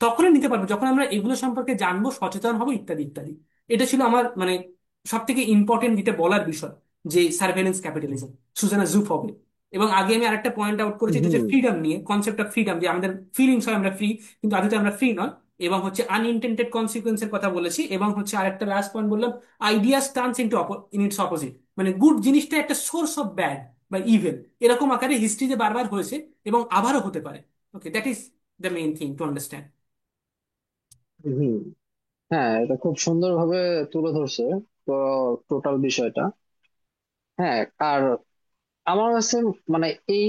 A: তখনই নিতে পারবো যখন আমরা এগুলো সম্পর্কে জানবো, সচেতন হবো, ইত্যাদি ইত্যাদি। এটা ছিল আমার মানে সব থেকে ইম্পর্টেন্ট যেটা বলার বিষয়, যে সার্ভেলেন্স ক্যাপিটালিজম, সুজানা জুফ। এবং আগে আমি আরেকটা পয়েন্ট আউট করেছি, এটা হচ্ছে
B: হুম
A: ফ্রিডম নিয়ে, কনসেপ্ট অফ ফ্রিডম, যে আমাদের ফিলিংস হয় আমরা ফ্রি, কিন্তু আদতে আমরা ফ্রি নয়। এবং হচ্ছে আনইনটেন্ডেড কনসিকুয়েন্সের কথা বলেছি, এবং হচ্ছে আরেকটা লাস্ট পয়েন্ট বললাম, ideas turns into in its opposite, মানে গুড জিনিসটা একটা সোর্স অফ ব্যাড বা ইভেল, এরকম আকারে হিস্ট্রিতে বারবার হয়েছে এবং আবারও হতে পারে। Okay, that is the main thing to understand.
B: Hmm. হ্যাঁ, এটা খুব সুন্দরভাবে তুলে ধরছে টোটাল বিষয়টা। হ্যাঁ, আর আমার কাছে মানে এই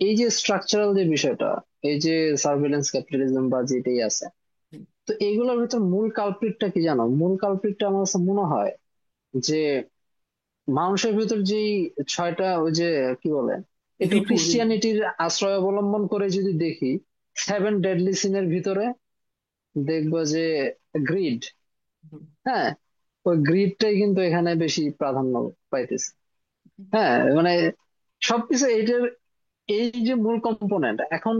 B: এই যে স্ট্রাকচারাল যে বিষয়টা, এই যে সার্ভেলেন্স ক্যাপিটালিজম বা যেটাই আছে, তো এইগুলোর ভিতর মূল কালপ্রিটটা কি জানো? মূল কালপ্রিটটা আমার কাছে মনে হয় যে মানুষের ভিতর যেই ছয়টা ওই যে কি বলে, একটু
A: রিপু রিপু।
B: ক্রিশ্চিয়ানিটির আশ্রয় অবলম্বন করে যদি দেখি, সেভেন ডেডলি সিনের ভিতরে দেখবো যে গ্রিড। হ্যাঁ, ওই গ্রিডটাই কিন্তু এখানে বেশি প্রাধান্য পাইতেছে। হ্যাঁ, মানে সবকিছু এইটার, এই যে মূল কম্পোনেন্ট এখন,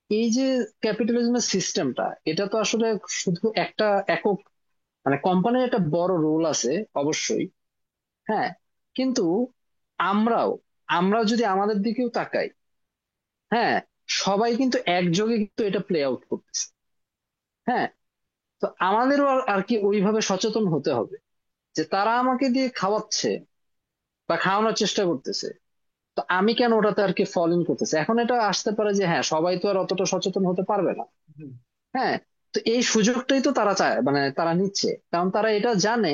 B: এই যে ক্যাপিটালিজমের সিস্টেমটা, এটা তো আসলে শুধু একটা একক, মানে কোম্পানির একটা বড় রোল আছে অবশ্যই। হ্যাঁ, কিন্তু আমরাও আমরা যদি আমাদের দিকেও তাকাই, হ্যাঁ, সবাই কিন্তু একযোগে কিন্তু এটা প্লে আউট করতেছে। হ্যাঁ, তো আমাদেরও আর আর কি ওইভাবে সচেতন হতে হবে যে তারা আমাকে দিয়ে খাওয়াচ্ছে বা খাওয়ানোর চেষ্টা করতেছে, তো আমি কেন ওটাতে আর কি ফল ইন করতেছে। এখন এটা আসতে পারে যে হ্যাঁ, সবাই তো আর অতটা সচেতন হতে পারবে না। হ্যাঁ, তো এই সুযোগটাই তো তারা চায়, মানে তারা নিচ্ছে, কারণ তারা এটা জানে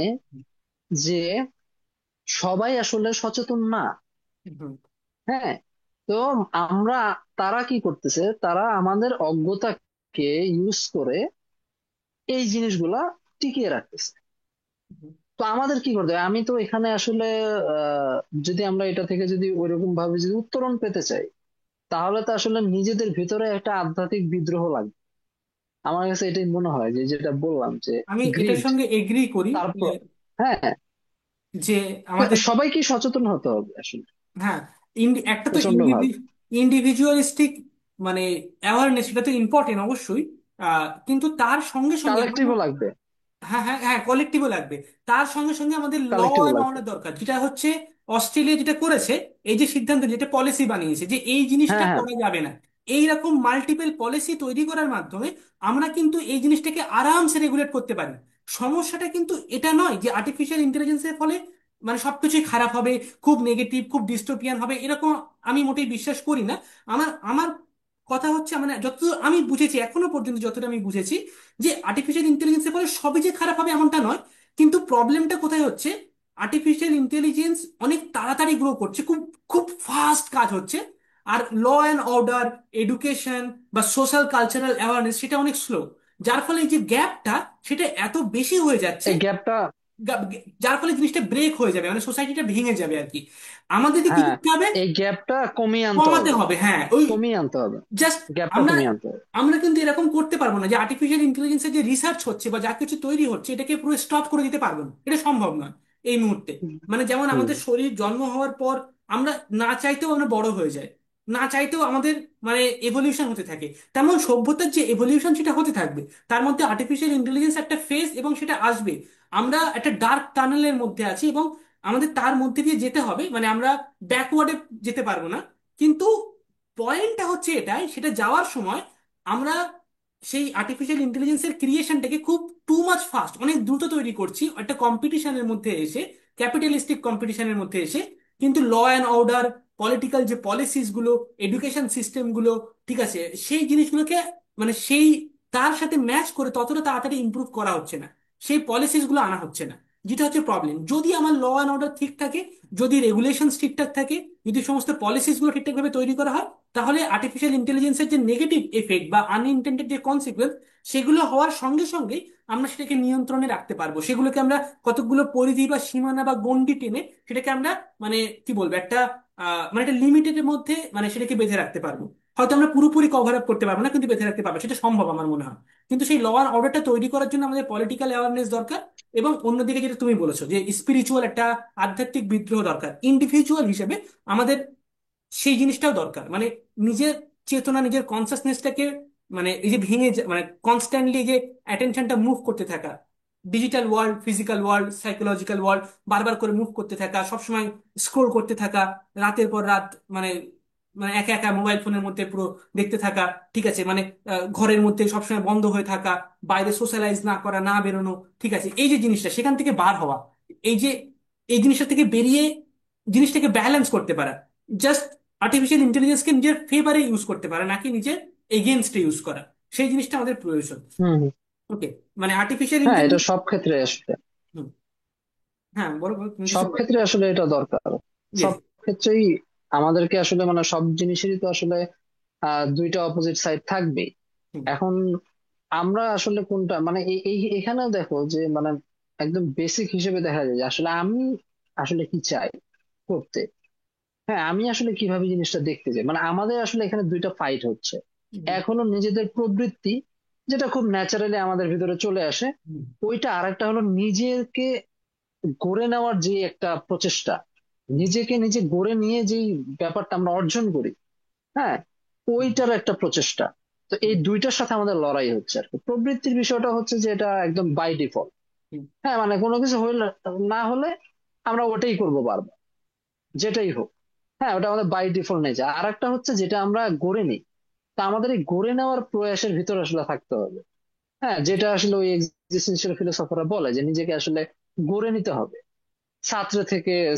B: যে সবাই আসলে সচেতন না। হ্যাঁ, তো আমরা, তারা কি করতেছে, তারা আমাদের অজ্ঞতাকে ইউজ করে এই জিনিসগুলা টিকিয়ে রাখতেছে। তো আমাদের কি করতে হবে? আমি তো এখানে আসলে আহ যদি আমরা এটা থেকে যদি ওইরকম ভাবে যদি উত্তরণ পেতে চাই, তাহলে তো আসলে নিজেদের ভিতরে একটা আধ্যাত্মিক বিদ্রোহ লাগবে। আমার কাছে এটাই মনে হয়, যে যেটা বললাম যে
A: আমি এটার
B: গ্রিড,
A: সঙ্গে এগ্রি করি,
B: তারপর হ্যাঁ,
A: যে আমাদের,
B: সবাইকে সচেতন হতে হবে আসলে,
A: হ্যাঁ, একটা তো
B: প্রচন্ড ভাবে।
A: ইন্ডিভিজুয়ালিস্টিক মানে অ্যাওয়ারনেস, এটা তো ইম্পর্টেন্ট অবশ্যই। কিন্তু তার সঙ্গে সঙ্গে
B: কালেকটিভও লাগবে।
A: হ্যাঁ হ্যাঁ হ্যাঁ, কলেকটিভও লাগবে। তার সঙ্গে সঙ্গে আমাদের ল
B: কালেকটিভও
A: অ্যান্ড
B: লাগবে।
A: অর্ডার দরকার, যেটা হচ্ছে অস্ট্রেলিয়া যেটা করেছে, এই যে সিদ্ধান্ত, যেটা পলিসি বানিয়েছে যে এই জিনিসটা
B: হ্যাঁ হ্যাঁ
A: করা যাবে না, এই রকম মাল্টিপল পলিসি তৈরি করার মাধ্যমে আমরা কিন্তু এই জিনিসটাকে আরামসে রেগুলেট করতে পারি। সমস্যাটা কিন্তু এটা নয় যে আর্টিফিশিয়াল ইন্টেলিজেন্সের ফলে মানে সবকিছুই খারাপ হবে, খুব নেগেটিভ, খুব ডিস্টোপিয়ান হবে, এরকম আমি মোটেই বিশ্বাস করি না। আমার আমার কথা হচ্ছে মানে যতদূর আমি বুঝেছি, এখনো পর্যন্ত যতটা আমি বুঝেছি, যে আর্টিফিশিয়াল ইন্টেলিজেন্সের ফলে সবই যে খারাপ হবে এমনটা নয়। কিন্তু প্রবলেমটা কোথায় হচ্ছে, আর্টিফিশিয়াল ইন্টেলিজেন্স অনেক তাড়াতাড়ি গ্রো করছে, খুব খুব ফাস্ট কাজ হচ্ছে। আর ল অ্যান্ড অর্ডার, এডুকেশন বা সোশ্যাল কালচারাল অ্যাওয়ারনেস সেটা অনেক স্লো। যার ফলে এই যে গ্যাপটা, সেটা এত বেশি হয়ে যাচ্ছে,
B: এই গ্যাপটা,
A: যার ফলে জিনিসটা ব্রেক হয়ে যাবে, মানে সোসাইটিটা ভেঙে যাবে আর কি। আমাদেরকে কি
B: হ্যাঁ,
A: করতে হবে?
B: এই গ্যাপটা কমিয়ে আনতে
A: কমাতে
B: হবে,
A: হবে, হ্যাঁ। ওই
B: কমিয়ে আনতে হবে,
A: জাস্ট
B: গ্যাপটা
A: আমরা
B: কমিয়ে আনতে হবে।
A: আমরা কিন্তু এরকম করতে পারবো না যে আর্টিফিশিয়াল ইন্টেলিজেন্সের যে রিসার্চ হচ্ছে বা যা কিছু তৈরি হচ্ছে এটাকে পুরো স্টপ করে দিতে পারবো না, এটা সম্ভব নয় এই মুহূর্তে।
B: হুম।
A: মানে যেমন
B: হুম।
A: আমাদের শরীর জন্ম হওয়ার পর আমরা না চাইতেও আমরা বড় হয়ে যাই, না চাইতেও আমাদের মানে এভলিউশন হতে থাকে, তেমন সভ্যতার যে এভলিউশন সেটা হতে থাকবে। তার মধ্যে আর্টিফিশিয়াল ইন্টেলিজেন্স একটা ফেজ, এবং সেটা আসবে। আমরা একটা ডার্ক টানেলের মধ্যে আছি, এবং আমাদের তার মধ্যে দিয়ে যেতে হবে, মানে আমরা ব্যাকওয়ার্ডে যেতে পারবো না। কিন্তু পয়েন্টটা হচ্ছে এটাই, সেটা যাওয়ার সময় আমরা সেই আর্টিফিশিয়াল ইন্টেলিজেন্সের ক্রিয়েশনটাকে খুব টু মাচ ফাস্ট, অনেক দ্রুত তৈরি করছি একটা কম্পিটিশনের মধ্যে এসে, ক্যাপিটালিস্টিক কম্পিটিশনের মধ্যে এসে। কিন্তু ল অ্যান্ড অর্ডার, পলিটিক্যাল যে পলিসিস গুলো, এডুকেশন সিস্টেম গুলো, ঠিক আছে, সেই জিনিসগুলোকে মানে সেই তার সাথে ম্যাচ করে ততটা তাড়াতাড়ি ইমপ্রুভ করা হচ্ছে না, সেই পলিসিস গুলো আনা হচ্ছে না। যেটা হচ্ছে প্রবলেম। যদি আমার ল অ্যান্ড অর্ডার ঠিক থাকে, যদি রেগুলেশন ঠিকঠাক থাকে, যদি সমস্ত পলিসিস গুলো ঠিকঠাকভাবে তৈরি করা হয়, তাহলে আর্টিফিশিয়াল ইন্টেলিজেন্সের যে নেগেটিভ এফেক্ট বা আনইনটেন্ডেড যে কনসিকুয়েন্স, সেগুলো হওয়ার সঙ্গে সঙ্গেই আমরা সেটাকে নিয়ন্ত্রণে রাখতে পারবো। সেগুলোকে আমরা কতগুলো পরিধি বা সীমানা বা গণ্ডি টেনে সেটাকে আমরা মানে কি বলবো একটা মানে একটা লিমিটের মধ্যে মানে সেটাকে বেঁধে রাখতে পারবো। হয়তো আমরা পুরোপুরি কভার আপ করতে পারবো না, কিন্তু বেঁধে রাখতে পারবো, সেটা সম্ভব আমার মনে হয়। কিন্তু সেই ল অ্যান্ড অর্ডারটা তৈরি করার জন্য আমাদের পলিটিক্যাল অ্যাওয়ারনেস দরকার। এবং অন্যদিকে যেটা তুমি বলেছো যে স্পিরিচুয়াল একটা আধ্যাত্মিক বিদ্রোহ দরকার, ইন্ডিভিজুয়াল হিসেবে আমাদের সেই জিনিসটাও দরকার। মানে নিজের চেতনা, নিজের কনসাসনেসটাকে মানে এই যে মানে কনস্ট্যান্টলি যে অ্যাটেনশনটা মুভ করতে থাকা, digital world, physical world, psychological world, বারবার করে মুভ করতে থাকা, সবসময় স্ক্রোল করতে থাকা, রাতের পর রাত, মানে মানে একা একা মোবাইল ফোনের মধ্যে পুরো দেখতে থাকা, ঠিক আছে, মানে ঘরের মধ্যে সবসময় বন্ধ হয়ে থাকা, বাইরে সোশ্যালাইজ না করা, না বেরোনো, ঠিক আছে, এই যে জিনিসটা সেখান থেকে বার হওয়া, এই যে এই জিনিসটা থেকে বেরিয়ে জিনিসটাকে ব্যালেন্স করতে পারা, জাস্ট আর্টিফিশিয়াল ইন্টেলিজেন্সকে নিজের ফেভারে ইউজ করতে পারা, নাকি নিজের এগেনস্টে ইউজ করা, সেই জিনিসটা আমাদের প্রয়োজন।
B: হুম। হুম।
A: ওকে, মানে আর্টিফিশিয়াল
B: হ্যাঁ, এটা
A: ইন্টেলিজেন্স।
B: সব ক্ষেত্রে আসলে,
A: হ্যাঁ, বলো বলো, তুমি কিছু
B: সব
A: বলো।
B: ক্ষেত্রে আসলে এটা দরকার।
A: ইয়েস।
B: সব ক্ষেত্রেই আমাদেরকে আসলে মানে সব জিনিসেরই তো আসলে দুইটা অপোজিট সাইড থাকবে। এখন আমরা আসলে কোনটা মানে এখানেও দেখো যে মানে একদম বেসিক হিসেবে দেখা যায় যে আসলে আমি আসলে কি চাই করতে। হ্যাঁ, আমি আসলে কিভাবে জিনিসটা দেখতে চাই, মানে আমাদের আসলে এখানে দুইটা ফাইট হচ্ছে। এখনো নিজেদের প্রবৃত্তি, যেটা খুব ন্যাচারালি আমাদের ভিতরে চলে আসে, ওইটা। আর একটা হলো নিজেকে গড়ে নেওয়ার যে একটা প্রচেষ্টা, নিজেকে নিজে গড়ে নিয়ে যেই ব্যাপারটা আমরা অর্জন করি, হ্যাঁ, ওইটার একটা প্রচেষ্টা। তো এই দুইটার সাথে আমাদের লড়াই হচ্ছে আর কি। প্রবৃত্তির বিষয়টা হচ্ছে যে এটা একদম বাই ডিফল্ট। হ্যাঁ, মানে কোনো কিছু হইলে না হলে আমরা ওটাই করবো বারবার, যেটাই হোক। হ্যাঁ, ওটা আমাদের বাই ডিফল্ট নেই। আর একটা হচ্ছে যেটা আমরা গড়ে নিই, তা আমাদের এই গড়ে নেওয়ার প্রয়াসের ভিতরে আসলে থাকতে হবে। হ্যাঁ, যেটা আসলে ওই এক্সিস্টেন্সিয়াল ফিলোসফাররা বলে যে নিজেকে আসলে গড়ে নিতে হবে।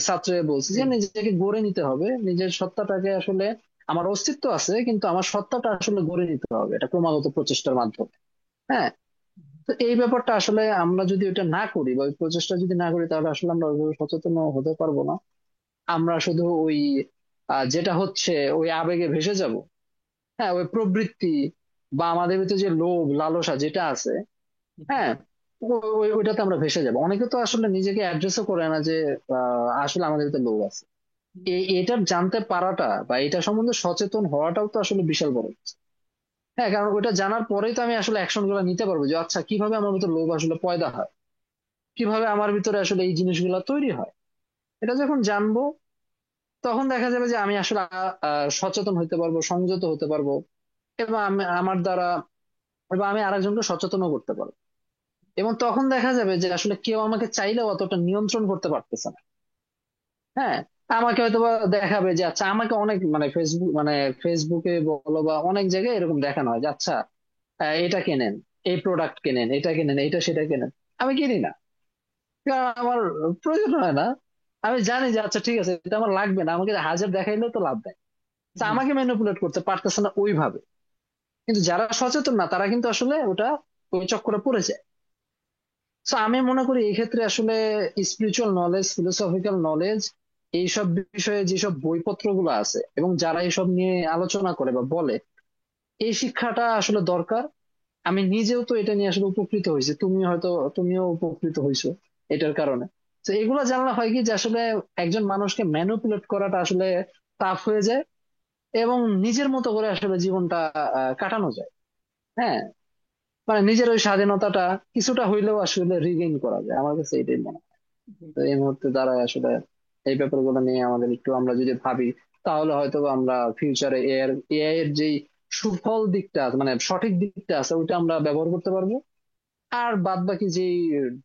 B: ছাত্রে বলছে যে নিজেকে গড়ে নিতে হবে, নিজের সত্তাটাকে আসলে, আমার অস্তিত্ব আছে কিন্তু আমার সত্তাটা আসলে গড়ে নিতে হবে, এটা ক্রমাগত প্রচেষ্টার মাধ্যমে। হ্যাঁ, তো এই ব্যাপারটা আসলে আমরা যদি ওটা না করি বা ওই প্রচেষ্টা যদি না করি, তাহলে আসলে আমরা ওইভাবে সচেতন হতে পারবো না। আমরা শুধু ওই যেটা হচ্ছে ওই আবেগে ভেসে যাব। হ্যাঁ, ওই প্রবৃত্তি বা আমাদের ভিতরে যে লোভ লালসা যেটা আছে, হ্যাঁ, ওইটাতে আমরা ভেসে যাবো। অনেকে তো আসলে নিজেকে অ্যাড্রেসও করে না যে আসলে আমাদের ভিতরে লোভ আছে। এটার জানতে পারাটা বা এটা সম্বন্ধে সচেতন হওয়াটাও তো আসলে বিশাল বড় কিছু। হ্যাঁ, কারণ ওটা জানার পরেই তো আমি আসলে অ্যাকশন গুলো নিতে পারবো যে আচ্ছা কিভাবে আমার ভিতরে লোভ আসলে পয়দা হয়, কিভাবে আমার ভিতরে আসলে এই জিনিসগুলো তৈরি হয়। এটা যখন জানবো, তখন দেখা যাবে যে আমি আসলে সচেতন হতে পারবো, সংযত হতে পারবো, এবং আমি আমার দ্বারা, এবং আমি আরেকজনকে সচেতনও করতে পারবো। এবং তখন দেখা যাবে যে আসলে কেউ আমাকে চাইলেও অতটা নিয়ন্ত্রণ করতে পারতেছে না। হ্যাঁ, আমাকে হয়তো বা দেখাবে যে আচ্ছা, আমাকে অনেক মানে ফেসবুকে বলো বা অনেক জায়গায় এরকম দেখানো হয় যে আচ্ছা, এটা কেনেন, এই প্রোডাক্ট কেনেন, এটা কেনেন, এটা সেটা কেনেন। আমি কিনি না, কারণ আমার প্রয়োজন হয় না। আমি জানি যে আচ্ছা ঠিক আছে, এটা আমার লাগবে না, আমাকে হাজার দেখাইলেও তো লাভ দেয়। তা আমাকে ম্যানিপুলেট করতে পারতেছে না ওইভাবে। কিন্তু যারা সচেতন না তারা কিন্তু আসলে ওটা ওই চক্করে পড়ে যায়। তো আমি মনে করি এই ক্ষেত্রে আসলে স্পিরিচুয়াল নলেজ, ফিলোসফিক্যাল নলেজ, এইসব বিষয়ে যেসব বইপত্র গুলো আছে এবং যারা এইসব নিয়ে আলোচনা করে বা বলে, এই শিক্ষাটা আসলে দরকার। আমি নিজেও তো এটা নিয়ে আসলে উপকৃত হয়েছি, তুমি হয়তো তুমিও উপকৃত হয়েছো এটার কারণে। তো এগুলো জানলে হয় কি যে আসলে একজন মানুষকে ম্যানিপুলেট করাটা আসলে টাফ হয়ে যায় এবং নিজের মতো করে আসলে জীবনটা কাটানো যায়। হ্যাঁ, মানে নিজের ওই স্বাধীনতাটা কিছুটা হইলেও আসলে রিগেইন করা যায়, আমার কাছে এটাই মনে হয়। তো এই মুহূর্তে দাঁড়ায় আসলে এই ব্যাপারগুলো নিয়ে আমাদের একটু আমরা যদি ভাবি, তাহলে হয়তো আমরা ফিউচারে এআই এর যেই সুফল দিকটা আছে, মানে সঠিক দিকটা আছে, ওইটা আমরা ব্যবহার করতে পারবো। আর বাদ বাকি যে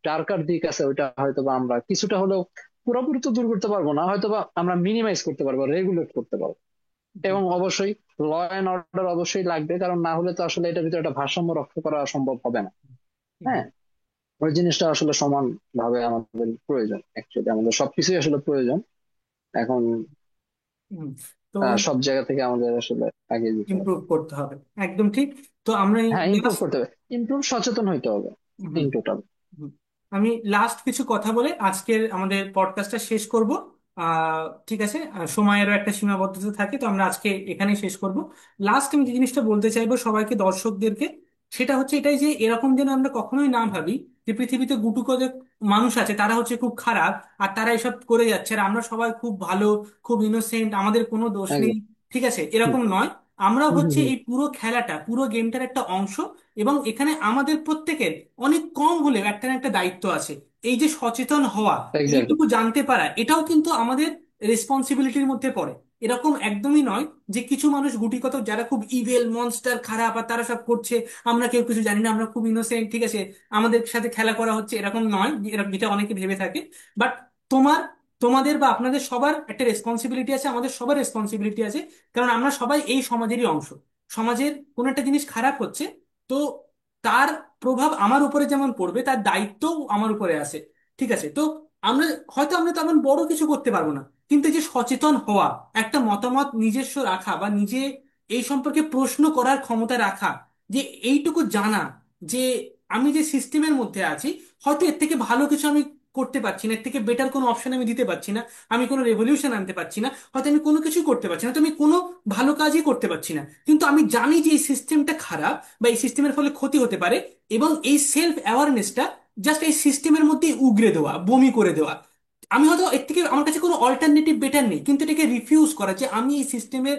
B: ডার্কার দিক আছে ওইটা হয়তো বা আমরা কিছুটা হলেও, পুরোপুরি তো দূর করতে পারবো না, হয়তো বা আমরা মিনিমাইজ করতে পারবো, রেগুলেট করতে পারবো। এবং অবশ্যই ল অ্যান্ড অর্ডার অবশ্যই লাগবে, কারণ না হলে তো আসলে এটার ভিতরে একটা ভারসাম্য রক্ষা করা সম্ভব হবে না। হ্যাঁ, ওই জিনিসটা আসলে সমান ভাবে আমাদের প্রয়োজন, অ্যাকচুয়ালি আমাদের সবকিছুই আসলে প্রয়োজন এখন।
A: হুম। তো
B: সব জায়গা থেকে আমাদের আসলে আগে যেতে হবে।
A: ইমপ্রুভ করতে হবে, একদম ঠিক। তো আমরা
B: হ্যাঁ, ইমপ্রুভ করতে হবে, ইমপ্রুভ, সচেতন হইতে হবে ইন টোটাল।
A: হুম। আমি লাস্ট কিছু কথা বলে আজকের আমাদের পডকাস্টটা শেষ করব। ঠিক আছে, সময়েরও একটা সীমাবদ্ধতা থাকে, তো আমরা আজকে এখানেই শেষ করব। লাস্ট আমি যে জিনিসটা বলতে চাইবো সবাইকে, দর্শকদেরকে, সেটা হচ্ছে এটাই যে এরকম যেন আমরা কখনোই না ভাবি যে পৃথিবীতে গুটু কয়েক মানুষ আছে তারা হচ্ছে খুব খারাপ আর তারা এসব করে যাচ্ছে আর আমরা সবাই খুব ভালো, খুব ইনোসেন্ট, আমাদের কোনো দোষ নেই।
B: একদম।
A: ঠিক আছে,
B: হুম,
A: এরকম নয়। আমরা
B: হুম, হুম,
A: হচ্ছে
B: হুম।
A: এই পুরো খেলাটা, পুরো গেমটার একটা অংশ। এবং এখানে আমাদের প্রত্যেকের অনেক কম হলেও একটা না একটা দায়িত্ব আছে। এই যে সচেতন হওয়া,
B: এক্স্যাক্টলি।
A: এইটুকু জানতে পারা, এটাও কিন্তু আমাদের রেসপন্সিবিলিটির মধ্যে পড়ে। এরকম একদমই নয় যে কিছু মানুষ গুটিকত যারা খুব ইভেল মনস্টার খারাপ আর তারা সব করছে, আমরা কেউ কিছু জানি না, আমরা খুব ইনোসেন্ট, ঠিক আছে, আমাদের সাথে খেলা করা হচ্ছে, এরকম নয়, এরকম যেটা অনেকে ভেবে থাকে। বাট তোমার, তোমাদের বা আপনাদের সবার একটা রেসপন্সিবিলিটি আছে, আমাদের সবার রেসপন্সিবিলিটি আছে। কারণ আমরা সবাই এই সমাজেরই অংশ। সমাজের কোনো একটা জিনিস খারাপ হচ্ছে, তো তার প্রভাব আমার উপরে যেমন পড়বে তার দায়িত্বও আমার উপরে আছে। ঠিক আছে, তো আমরা হয়তো আমরা তেমন বড় কিছু করতে পারবো না, কিন্তু এই যে সচেতন হওয়া, একটা মতামত নিজস্ব রাখা বা নিজে এই সম্পর্কে প্রশ্ন করার ক্ষমতা রাখা, যে এইটুকু জানা যে আমি যে সিস্টেমের মধ্যে আছি, হয়তো এর থেকে ভালো কিছু আমি করতে পারছি না, এর থেকে বেটার কোনো অপশন আমি দিতে পারছি না, আমি কোনো রেভলিউশন আনতে পারছি না, হয়তো আমি কোনো কিছু করতে পারছি না, তো আমি কোনো ভালো কাজই করতে পারছি না, কিন্তু আমি জানি যে এই সিস্টেমটা খারাপ বা এই সিস্টেমের ফলে ক্ষতি হতে পারে। এবং এই সেলফ অ্যাওয়ারনেসটা জাস্ট এই সিস্টেমের মধ্যেই উগরে দেওয়া, বমি করে দেওয়া। আমি হয়তো এর থেকে আমার কাছে কোনো অল্টারনেটিভ বেটার নেই, কিন্তু এটাকে রিফিউজ করা যে আমি এই সিস্টেমের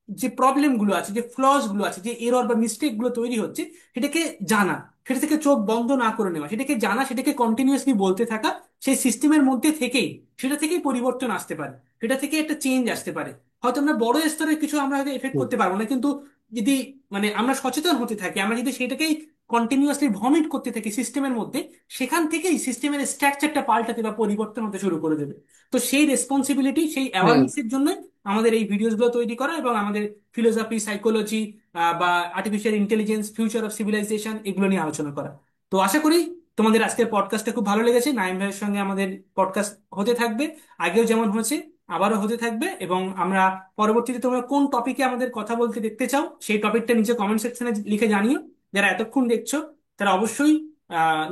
A: যে প্রবলেম গুলো আছে, যে ফ্লস গুলো আছে, যে এরর বা মিস্টেক গুলো তৈরি হচ্ছে, সেটাকে জানা, সেটা থেকে চোখ বন্ধ না করে নেওয়া, সেটাকে জানা, সেটাকে কন্টিনিউয়াসলি বলতে থাকা, সেই সিস্টেমের মধ্যে থেকেই, সেটা থেকেই পরিবর্তন আসতে পারে, সেটা থেকে একটা চেঞ্জ আসতে পারে। হয়তো আমরা বড় স্তরে কিছু আমরা হয়তো এফেক্ট
B: হুম,
A: করতে পারবো না, কিন্তু যদি মানে আমরা সচেতন হতে থাকি, আমরা যদি সেটাকেই কন্টিনিউয়াসলি ভমিট করতে থাকি সিস্টেমের মধ্যে, সেখান থেকেই সিস্টেমের স্ট্রাকচারটা পাল্টাতে বা পরিবর্তন হতে শুরু করে দেবে। তো সেই রেসপন্সিবিলিটি, সেই
B: হ্যাঁ,
A: অ্যাওয়ারনেসের জন্য আমাদের এই ভিডিওসগুলো তৈরি করা, এবং আমাদের ফিলোসফি, সাইকোলজি বা artificial intelligence, future of civilisation, এগুলো নিয়ে আলোচনা করা। তো আশা করি তোমাদের আজকের পডকাস্টটা খুব ভালো লেগেছে। নাইম ভাইয়ের সঙ্গে আমাদের পডকাস্ট হতে থাকবে, আগেও যেমন হয়েছে আবারও হতে থাকবে। এবং আমরা পরবর্তীতে তোমরা কোন টপিকে আমাদের কথা বলতে দেখতে চাও সেই টপিকটা নিচে কমেন্ট সেকশনে লিখে জানিও। যারা এতক্ষণ দেখছো তারা অবশ্যই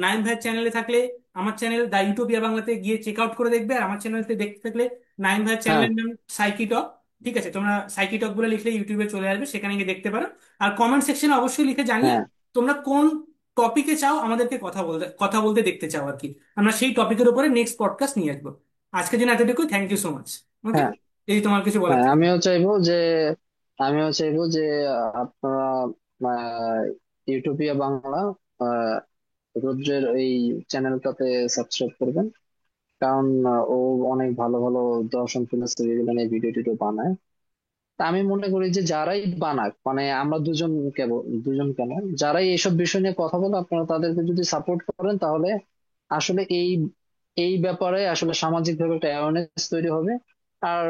A: নাইম ভাইয়ের চ্যানেলে থাকলে আমার চ্যানেল দা ইউটোপিয়া বাংলাতে গিয়ে চেক আউট করে দেখবে, আর আমার চ্যানেলতে দেখতে থাকলে নাইম ভাইয়ের
B: হ্যাঁ,
A: চ্যানেলের নাম সাইকি টক। ঠিক আছে, তোমরা সাইকি টক বলে লিখলে ইউটিউবে চলে আসবে, সেখানে গিয়ে দেখতে পারো। আর কমেন্ট সেকশনে অবশ্যই লিখে জানিও
B: হ্যাঁ,
A: তোমরা কোন টপিকে চাও আমাদেরকে কথা বলতে দেখতে চাও আর কি। আমরা সেই টপিকের উপরে নেক্সট পডকাস্ট নিয়ে আসবো। আজকের জন্য এতটুকু, থ্যাংক ইউ সো মাচ। ওকে,
B: হ্যাঁ,
A: যদি তোমার কিছু বলার
B: হ্যাঁ।
A: থাকে।
B: আমিও চাইবো যে আপনারা ইউটোপিয়া বাংলা, আহ, রুদ্রের এই চ্যানেলটাতে সাবস্ক্রাইব করবেন, কারণ ও অনেক ভালো ভালো দর্শন ফিলোসফি এগুলো নিয়ে ভিডিও টিডিও বানায়। তা আমি মনে করি যে যারাই বানাক, মানে আমরা দুজন, কেবল দুজন কেন, যারাই এইসব বিষয় নিয়ে কথা বলে আপনারা তাদেরকে যদি সাপোর্ট করেন, তাহলে আসলে এই এই ব্যাপারে আসলে সামাজিক ভাবে একটা অ্যাওয়ারনেস তৈরি হবে। আর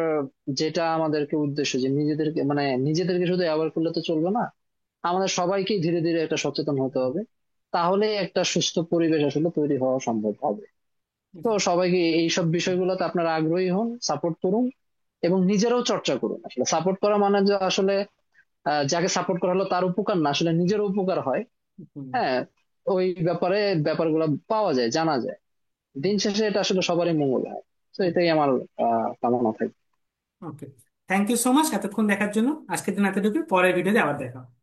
B: যেটা আমাদেরকে উদ্দেশ্য, যে নিজেদেরকে, মানে নিজেদেরকে শুধু অ্যাওয়ার করলে তো চলবে না, আমাদের সবাইকেই ধীরে ধীরে একটা সচেতন হতে হবে। তাহলে একটা সুস্থ পরিবেশ আসলে তৈরি হওয়া সম্ভব হবে। তো সবাইকে এইসব বিষয়গুলোতে আপনারা আগ্রহী হন, সাপোর্ট করুন এবং নিজেরাও চর্চা করুন। আসলে সাপোর্ট করা মানে যে আসলে যাকে সাপোর্ট করা হলো তার উপকার না, আসলে নিজের উপকার হয়। হ্যাঁ, ওই ব্যাপারগুলো পাওয়া যায়, জানা যায়। দিন শেষে এটা আসলে সবারই মঙ্গল হয়। তো এটাই আমার কামনা থাকে।
A: ওকে, থ্যাংক ইউ সো মাচ এতক্ষণ দেখার জন্য। আজকের দিন এতটুকু, পরের ভিডিওতে আবার দেখা হবে।